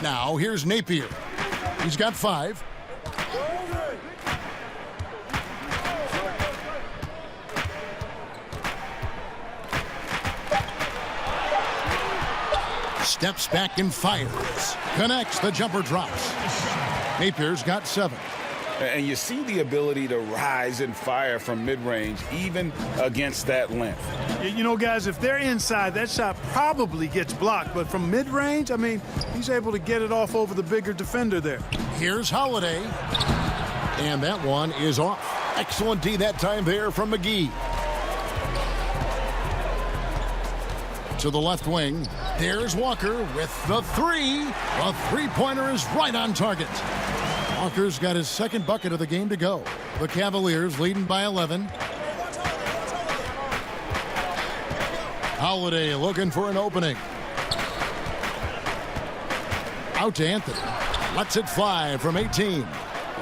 Now here's Napier. He's got 5. Steps back and fires. Connects. The jumper drops. Napier's got 7. And you see the ability to rise and fire from mid-range, even against that length. You know, guys, if they're inside, that shot probably gets blocked. But from mid-range, I mean, he's able to get it off over the bigger defender there. Here's Holiday. And that one is off. Excellent D that time there from McGee. To the left wing. There's Walker with the 3. A three-pointer is right on target. Walker's got his 2nd bucket of the game to go. The Cavaliers leading by 11. Holiday looking for an opening. Out to Anthony. Lets it fly from 18.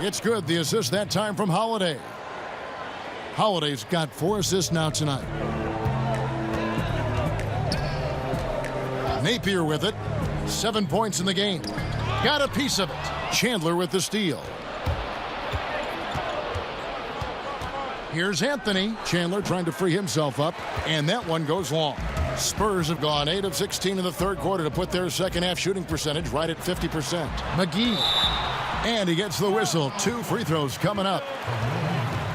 It's good. The assist that time from Holiday. Holiday's got 4 assists now tonight. Napier with it. 7 points in the game. Got a piece of it. Chandler with the steal. Here's Anthony. Chandler trying to free himself up, and that one goes long. Spurs have gone 8 of 16 in the 3rd quarter to put their second half shooting percentage right at 50%. McGee. And he gets the whistle. 2 free throws coming up.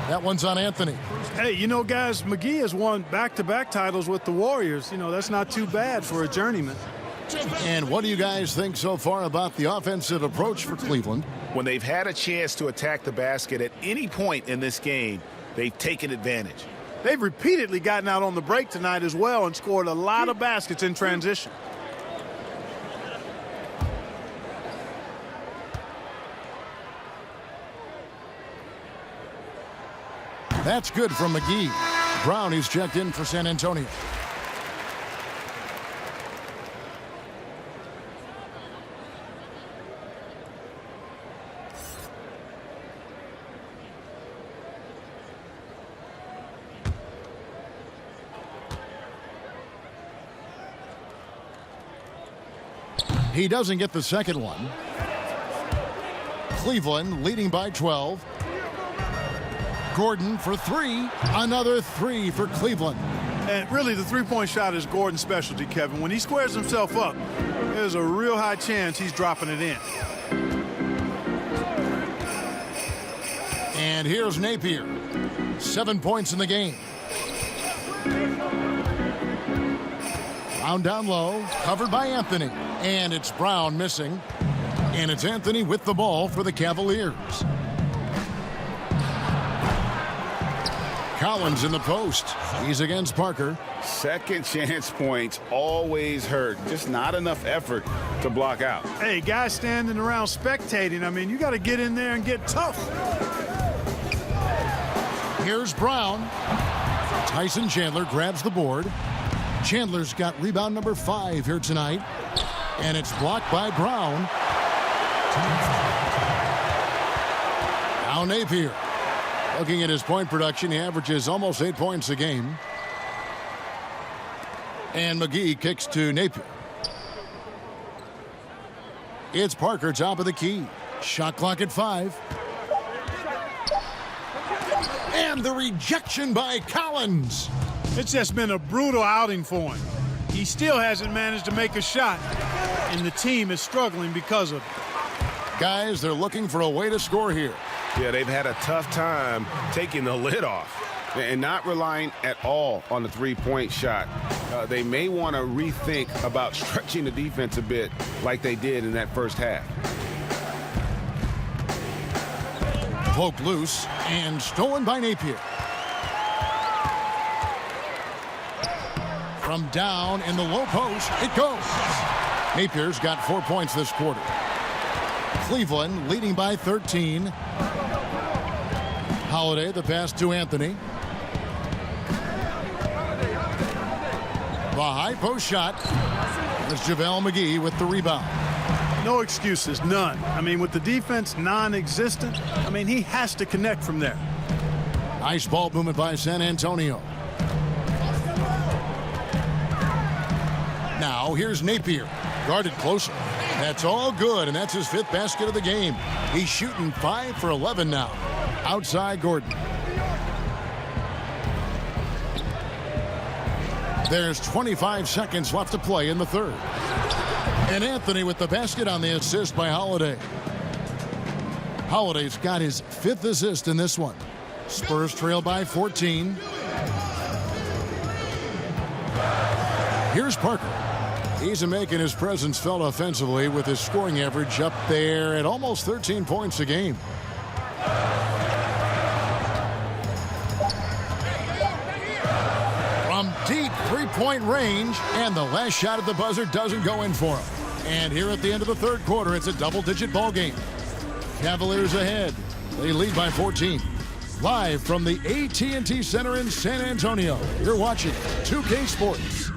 That one's on Anthony. Hey, you know, guys, McGee has won back-to-back titles with the Warriors. You know, that's not too bad for a journeyman. And what do you guys think so far about the offensive approach for Cleveland? When they've had a chance to attack the basket at any point in this game, they've taken advantage. They've repeatedly gotten out on the break tonight as well and scored a lot of baskets in transition. That's good from McGee. Brown is checked in for San Antonio. He doesn't get the second one. Cleveland leading by 12. Gordon for three. Another three for Cleveland. And really, the three-point shot is Gordon's specialty, Kevin. When he squares himself up, there's a real high chance he's dropping it in. And here's Napier. 7 points in the game. Brown down low, covered by Anthony. And it's Brown missing. And it's Anthony with the ball for the Cavaliers. Collins in the post. He's against Parker. Second chance points always hurt. Just not enough effort to block out. Hey, guys standing around spectating. I mean, you got to get in there and get tough. Here's Brown. Tyson Chandler grabs the board. Chandler's got rebound number 5 here tonight. And it's blocked by Brown. Now Napier. Looking at his point production, he averages almost 8 points a game. And McGee kicks to Napier. It's Parker, top of the key. Shot clock at 5. And the rejection by Collins. It's just been a brutal outing for him. He still hasn't managed to make a shot, and the team is struggling because of it. Guys, they're looking for a way to score here. Yeah, they've had a tough time taking the lid off and not relying at all on the three-point shot. They may want to rethink about stretching the defense a bit like they did in that first half. Poked loose and stolen by Napier. From down in the low post, it goes. Napier's got 4 points this quarter. Cleveland leading by 13. Holiday, the pass to Anthony. The high post shot. There's JaVale McGee with the rebound. No excuses, none. I mean, with the defense non-existent, I mean, he has to connect from there. Nice ball movement by San Antonio. Now here's Napier, guarded closer. That's all good, and that's his 5th basket of the game. He's shooting 5 for 11 now. Outside Gordon. There's 25 seconds left to play in the third. And Anthony with the basket on the assist by Holiday. Holiday's got his 5th assist in this one. Spurs trail by 14. Here's Parker. He's making his presence felt offensively with his scoring average up there at almost 13 points a game. From deep three-point range, and the last shot at the buzzer doesn't go in for him. And here at the end of the third quarter, it's a double-digit ball game. Cavaliers ahead. They lead by 14. Live from the AT&T Center in San Antonio, you're watching 2K Sports.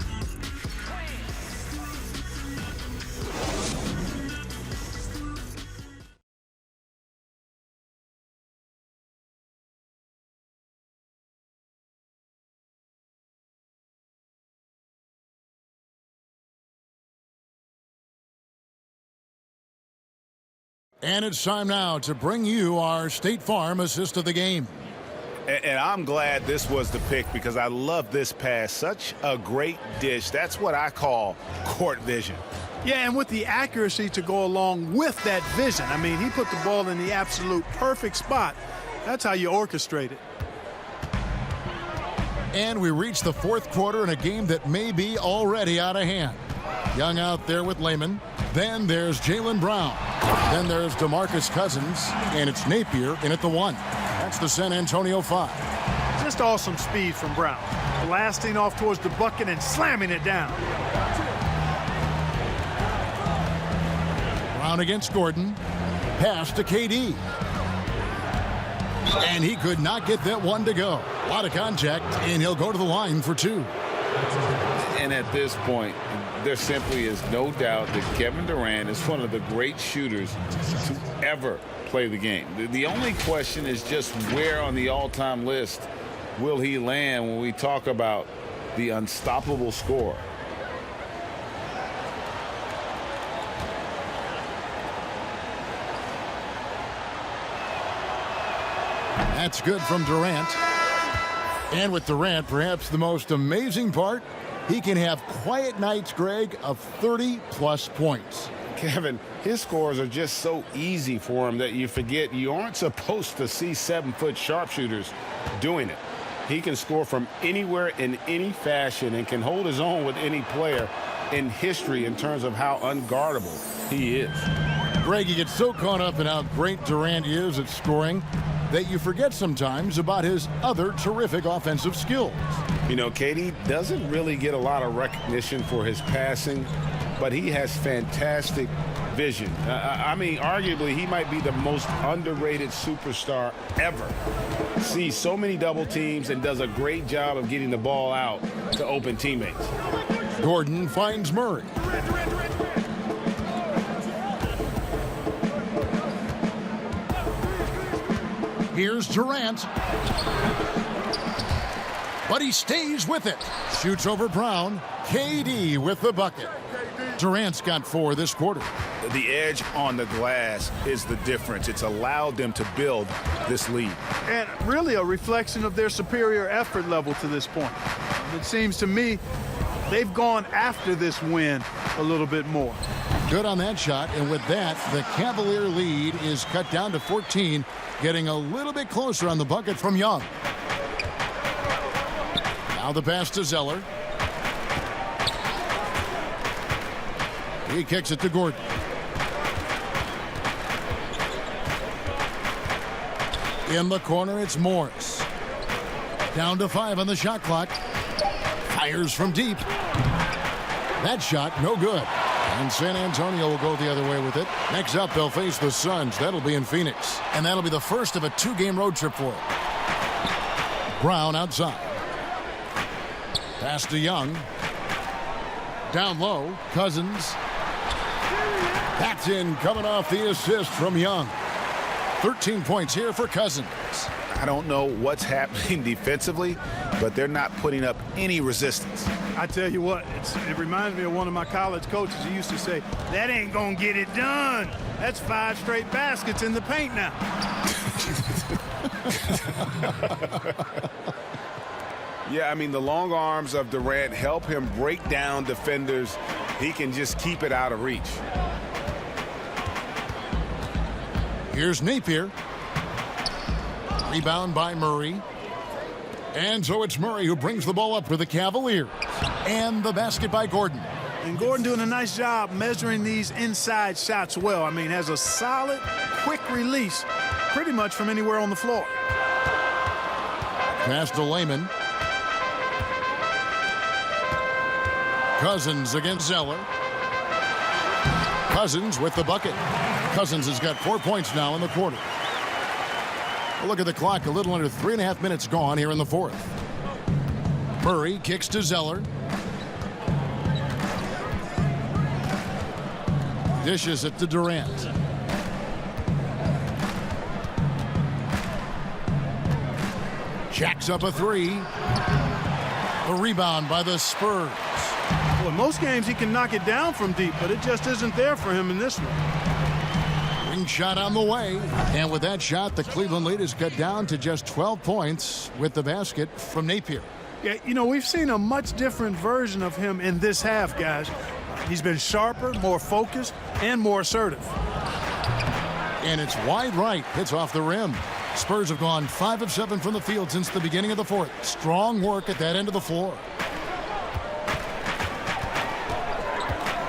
And it's time now to bring you our State Farm assist of the game. And I'm glad this was the pick because I love this pass. Such a great dish. That's what I call court vision. Yeah, and with the accuracy to go along with that vision. I mean, he put the ball in the absolute perfect spot. That's how you orchestrate it. And we reach the fourth quarter in a game that may be already out of hand. Young out there with Lehman. Then there's Jaylen Brown. Then there's DeMarcus Cousins. And it's Napier in at the 1. That's the San Antonio 5. Just awesome speed from Brown. Blasting off towards the bucket and slamming it down. Brown against Gordon. Pass to KD. And he could not get that one to go. A lot of contact, and he'll go to the line for 2. And at this point, there simply is no doubt that Kevin Durant is one of the great shooters to ever play the game. The only question is just where on the all-time list will he land when we talk about the unstoppable scorer. That's good from Durant. And with Durant, perhaps the most amazing part, he can have quiet nights, Greg, of 30-plus points. Kevin, his scores are just so easy for him that you forget you aren't supposed to see 7-foot sharpshooters doing it. He can score from anywhere in any fashion and can hold his own with any player in history in terms of how unguardable he is. Greg, you get so caught up in how great Durant is at scoring that you forget sometimes about his other terrific offensive skills. You know, KD doesn't really get a lot of recognition for his passing, but he has fantastic vision. I mean, arguably, he might be the most underrated superstar ever. Sees so many double teams and does a great job of getting the ball out to open teammates. Gordon finds Murray. Here's Durant. But he stays with it. Shoots over Brown. KD with the bucket. Durant's got 4 this quarter. The edge on the glass is the difference. It's allowed them to build this lead. And really a reflection of their superior effort level to this point. It seems to me they've gone after this win a little bit more. Good on that shot, and with that, the Cavalier lead is cut down to 14, getting a little bit closer on the bucket from Young. Now the pass to Zeller. He kicks it to Gordon. In the corner, it's Morris. Down to 5 on the shot clock. Fires from deep. That shot, no good. And San Antonio will go the other way with it. Next up, they'll face the Suns. That'll be in Phoenix. And that'll be the first of a 2-game road trip for them. Brown outside. Pass to Young. Down low, Cousins. That's in, coming off the assist from Young. 13 points here for Cousins. I don't know what's happening defensively, but they're not putting up any resistance. I tell you what, it reminds me of one of my college coaches. He used to say, that ain't gonna get it done. That's 5 straight baskets in the paint now. Yeah, I mean, the long arms of Durant help him break down defenders. He can just keep it out of reach. Here's Napier. Rebound by Murray. And so it's Murray who brings the ball up for the Cavaliers. And the basket by Gordon. And Gordon doing a nice job measuring these inside shots well. I mean, has a solid, quick release pretty much from anywhere on the floor. Pass to Layman. Cousins against Zeller. Cousins with the bucket. Cousins has got 4 points now in the quarter. Look at the clock, a little under 3.5 minutes gone here in the fourth. Murray kicks to Zeller. Dishes it to Durant. Jacks up a 3. The rebound by the Spurs. Well, in most games he can knock it down from deep, but it just isn't there for him in this one. Ring shot on the way. And with that shot, the Cleveland lead is cut down to just 12 points with the basket from Napier. Yeah, you know, we've seen a much different version of him in this half, guys. He's been sharper, more focused, and more assertive. And it's wide right. Hits off the rim. Spurs have gone 5 of 7 from the field since the beginning of the fourth. Strong work at that end of the floor.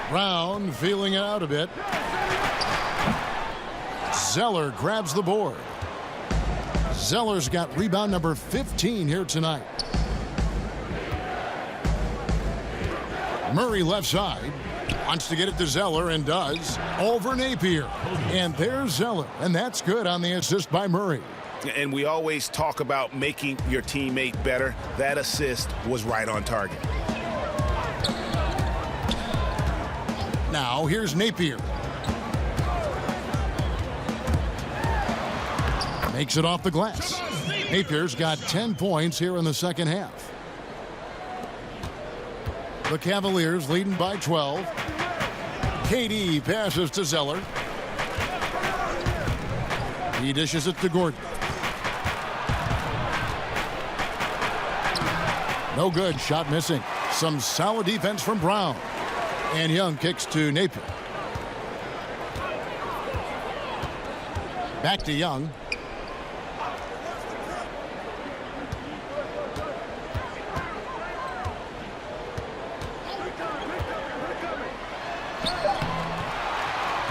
Brown feeling it out a bit. Zeller grabs the board. Zeller's got rebound number 15 here tonight. Murray left side. Wants to get it to Zeller and does. Over Napier. And there's Zeller. And that's good on the assist by Murray. And we always talk about making your teammate better. That assist was right on target. Now here's Napier. Makes it off the glass. Napier's got 10 points here in the second half. The Cavaliers leading by 12. KD passes to Zeller. He dishes it to Gordon. No good. Shot missing. Some solid defense from Brown. And Young kicks to Napier. Back to Young.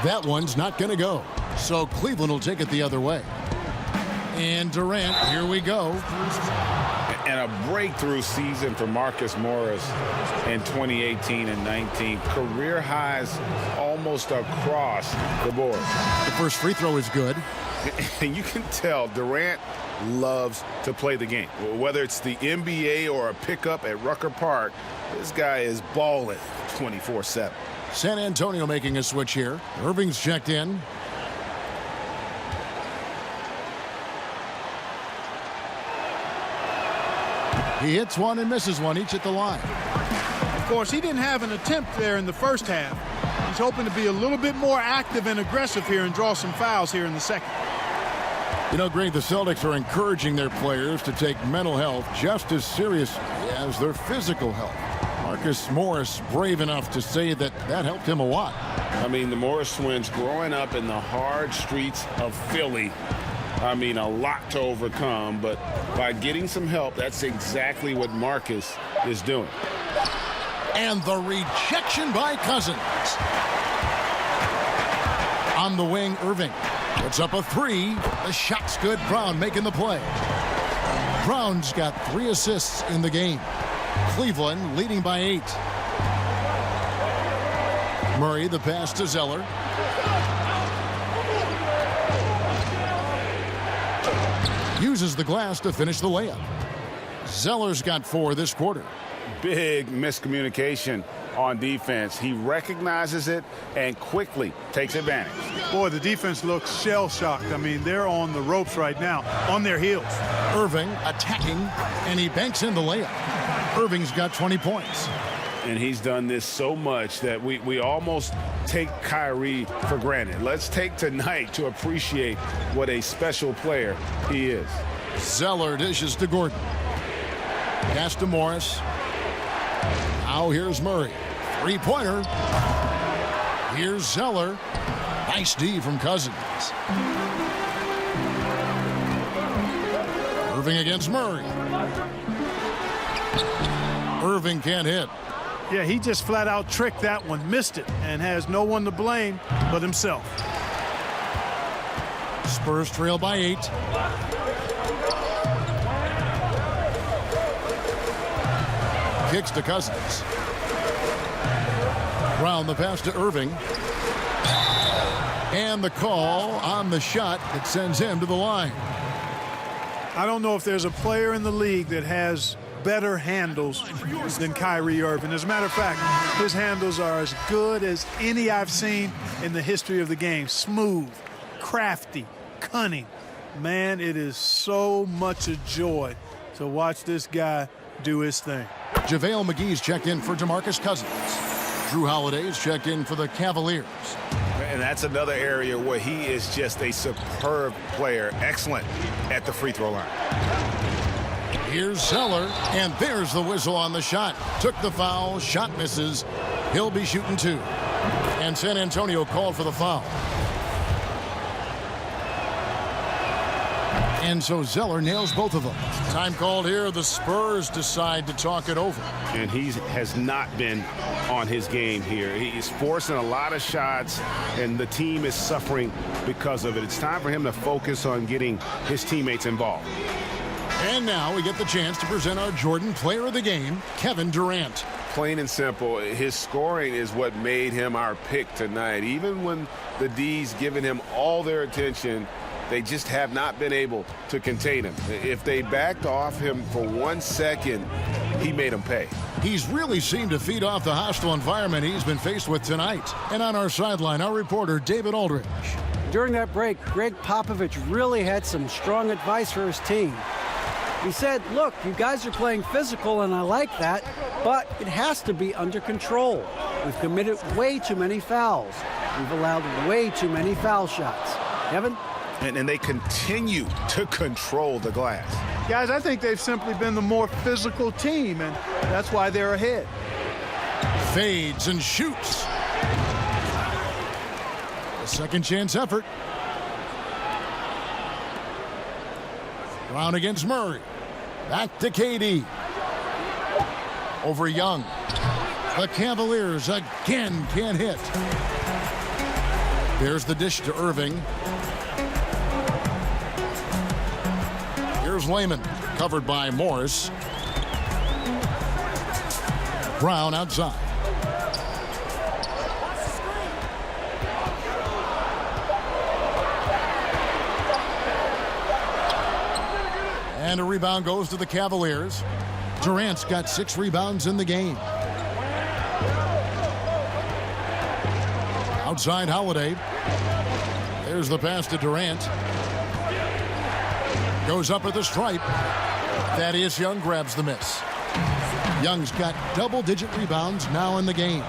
That one's not going to go. So Cleveland will take it the other way. And Durant, here we go. And a breakthrough season for Marcus Morris in 2018 and 19. Career highs almost across the board. The first free throw is good. And you can tell Durant loves to play the game. Whether it's the NBA or a pickup at Rucker Park, this guy is balling 24/7. San Antonio making a switch here. Irving's checked in. He hits one and misses one, each at the line. Of course, he didn't have an attempt there in the first half. He's hoping to be a little bit more active and aggressive here and draw some fouls here in the second. You know, Greg, the Celtics are encouraging their players to take mental health just as seriously as their physical health. Marcus Morris brave enough to say that helped him a lot. I mean, the Morris twins growing up in the hard streets of Philly. I mean, a lot to overcome, but by getting some help, that's exactly what Marcus is doing. And the rejection by Cousins. On the wing, Irving puts up a three. The shot's good. Brown making the play. Brown's got 3 assists in the game. Cleveland leading by 8. Murray, the pass to Zeller. Uses the glass to finish the layup. Zeller's got 4 this quarter. Big miscommunication on defense. He recognizes it and quickly takes advantage. Boy, the defense looks shell-shocked. I mean, they're on the ropes right now, on their heels. Irving attacking, and he banks in the layup. Irving's got 20 points. And he's done this so much that we almost take Kyrie for granted. Let's take tonight to appreciate what a special player he is. Zeller dishes to Gordon. Pass to Morris. Now here's Murray. 3-pointer. Here's Zeller. Nice D from Cousins. Irving against Murray. Irving can't hit. Yeah, he just flat out tricked that one, missed it, and has no one to blame but himself. Spurs trail by 8. Kicks to Cousins. Brown the pass to Irving. And the call on the shot that sends him to the line. I don't know if there's a player in the league that has better handles than Kyrie Irving. As a matter of fact, his handles are as good as any I've seen in the history of the game. Smooth, crafty, cunning. Man, it is so much a joy to watch this guy do his thing. JaVale McGee's checked in for DeMarcus Cousins. Drew Holiday's checked in for the Cavaliers. And that's another area where he is just a superb player. Excellent at the free throw line. Here's Zeller, and there's the whistle on the shot. Took the foul, shot misses. He'll be shooting 2. And San Antonio called for the foul. And so Zeller nails both of them. Time called here. The Spurs decide to talk it over. And he has not been on his game here. He's forcing a lot of shots, and the team is suffering because of it. It's time for him to focus on getting his teammates involved. And now we get the chance to present our Jordan Player of the Game, Kevin Durant. plain and simple, his scoring is what made him our pick tonight. Even when the D's given him all their attention, they just have not been able to contain him. If they backed off him for 1 second, he made them pay. He's really seemed to feed off the hostile environment he's been faced with tonight. And on our sideline, our reporter, David Aldridge. During that break, Greg Popovich really had some strong advice for his team. He said, look, you guys are playing physical, and I like that, but it has to be under control. We've committed way too many fouls. We've allowed way too many foul shots. Kevin? And they continue to control the glass. Guys, I think they've simply been the more physical team, and that's why they're ahead. Fades and shoots. A second chance effort. Brown against Murray. Back to KD. Over Young. The Cavaliers again can't hit. There's the dish to Irving. Here's Layman, covered by Morris. Brown outside. And a rebound goes to the Cavaliers. Durant's got 6 rebounds in the game. Outside Holiday. There's the pass to Durant. Goes up at the stripe. Thaddeus Young grabs the miss. Young's got double-digit rebounds now in the game.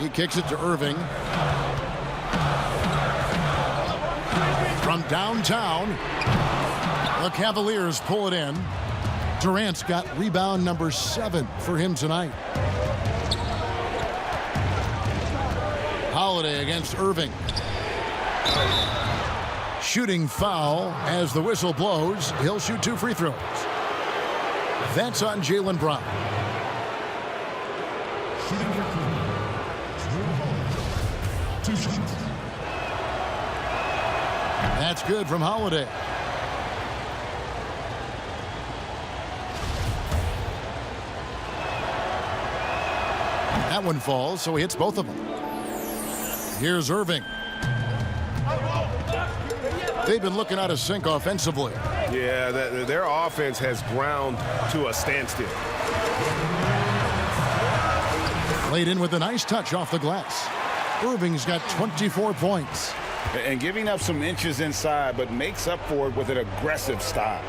He kicks it to Irving. From downtown, the Cavaliers pull it in. Durant's got rebound number 7 for him tonight. Holiday against Irving. Shooting foul as the whistle blows. He'll shoot 2 free throws. That's on Jaylen Brown. That's good from Holiday. That one falls, so he hits both of them. Here's Irving. They've been looking out of sync offensively. Yeah, their offense has ground to a standstill. Played in with a nice touch off the glass. Irving's got 24 points. And giving up some inches inside, but makes up for it with an aggressive style.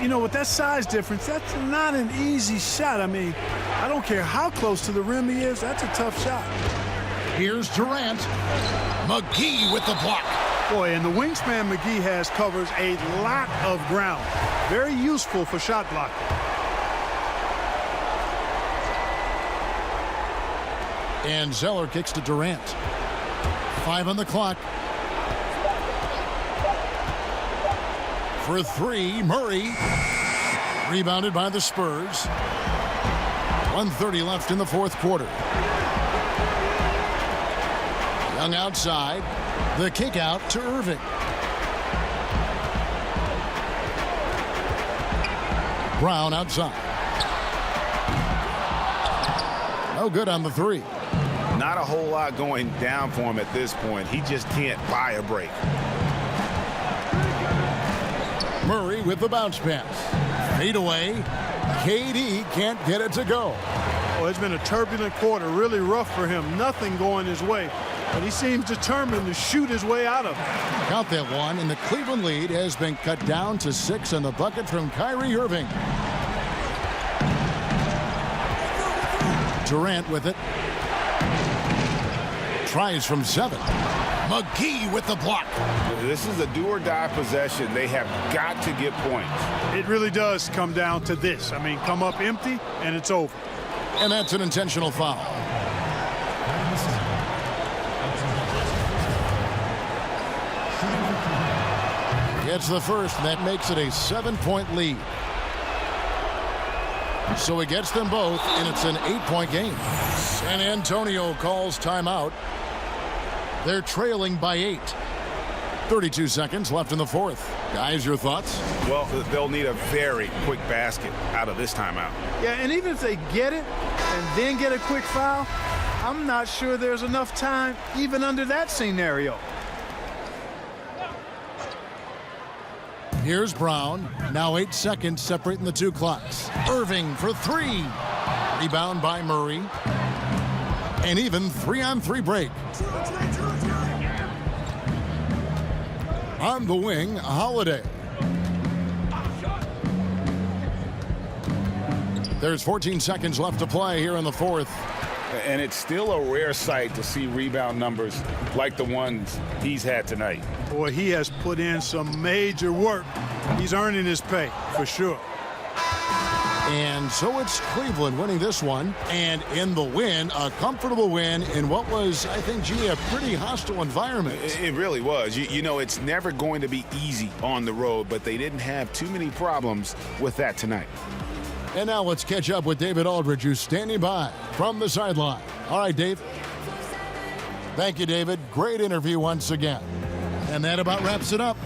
You know, with that size difference, that's not an easy shot. I mean, I don't care how close to the rim he is, that's a tough shot. Here's Durant. McGee with the block. Boy, and the wingspan McGee has covers a lot of ground. Very useful for shot blocking. And Zeller kicks to Durant. 5 on the clock. For 3, Murray. Rebounded by the Spurs. 1:30 left in the 4th quarter. Young outside. The kick out to Irving. Brown outside. No good on the 3. Not a whole lot going down for him at this point. He just can't buy a break. Murray with the bounce pass. Fade away. KD can't get it to go. Oh, it's been a turbulent quarter, really rough for him. Nothing going his way. But he seems determined to shoot his way out of it. Count that one, and the Cleveland lead has been cut down to 6 on the bucket from Kyrie Irving. Durant with it. Tries from 7. McGee with the block. This is a do-or-die possession. They have got to get points. It really does come down to this. I mean, come up empty, and it's over. And that's an intentional foul. Gets the first, and that makes it a 7-point lead. So he gets them both, and it's an 8-point game. San Antonio calls timeout. They're trailing by 8. 32 seconds left in the fourth. Guys, your thoughts? Well, they'll need a very quick basket out of this timeout. Yeah, and even if they get it and then get a quick foul, I'm not sure there's enough time even under that scenario. Here's Brown. Now 8 seconds separating the two clocks. Irving for three. Rebound by Murray. An even 3-on-3 break. On the wing, Holiday. There's 14 seconds left to play here in the fourth. And it's still a rare sight to see rebound numbers like the ones he's had tonight. Boy, he has put in some major work. He's earning his pay, for sure. And so it's Cleveland winning this one. And in the win, a comfortable win in what was, I think, G, a pretty hostile environment. It really was. You know, it's never going to be easy on the road, but they didn't have too many problems with that tonight. And now let's catch up with David Aldridge, who's standing by from the sideline. All right, Dave. Thank you, David. Great interview once again. And that about wraps it up.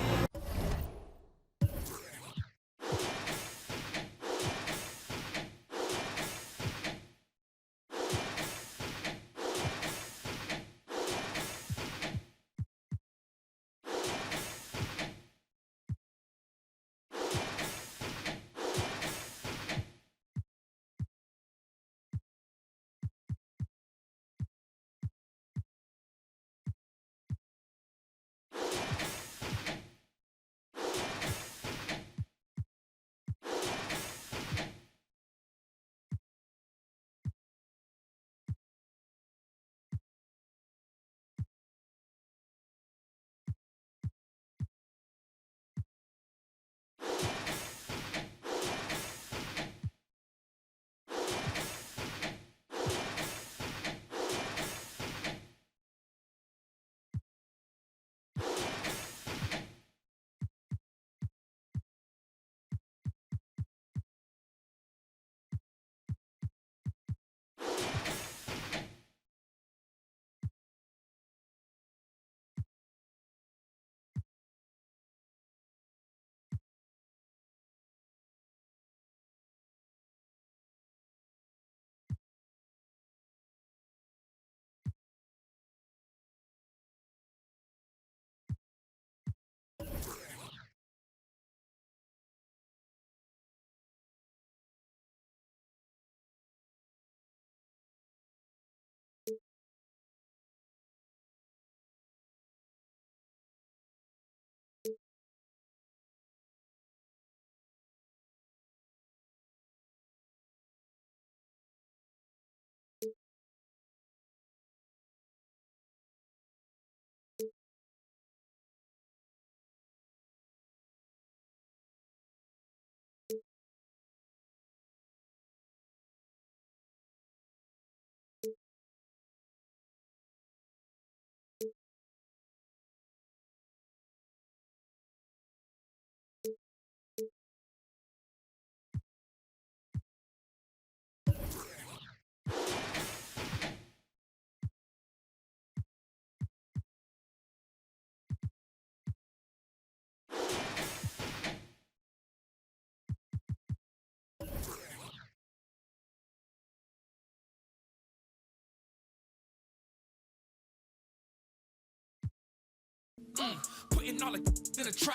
Putting all the in a try.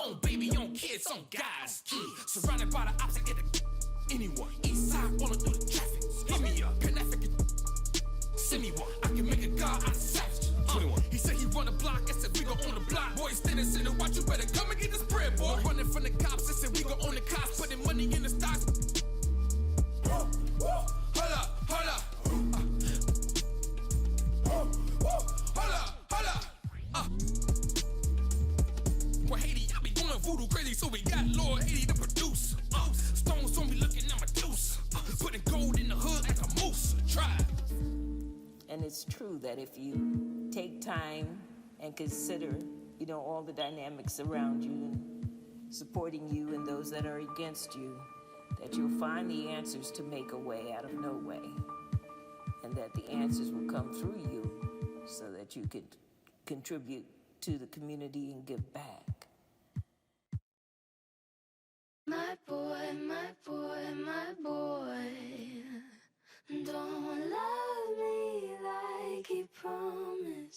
On baby, on kids, on guys. Surrounded by the opposite anyone. East side wanna do the traffic. Hit me up, Pan-African. Send me one. I can make a god out of savage. 21. He said he run a block. I said we gon' own the block. Boy, standing center, watch you better come and get this bread, boy. Running from the cops. I said we gon' own the cops. Putting money in the stocks. Hold up, hold up. Well, Haiti, I be going voodoo crazy, so we got Lord Haiti to produce. Stones on me looking at my deuce. Putting gold in the hood like a moose. Try. And it's true that if you take time and consider, all the dynamics around you and supporting you and those that are against you, that you'll find the answers to make a way out of no way. And that the answers will come through you so that you could contribute to the community and give back. My boy, my boy, my boy, don't love me like he promised.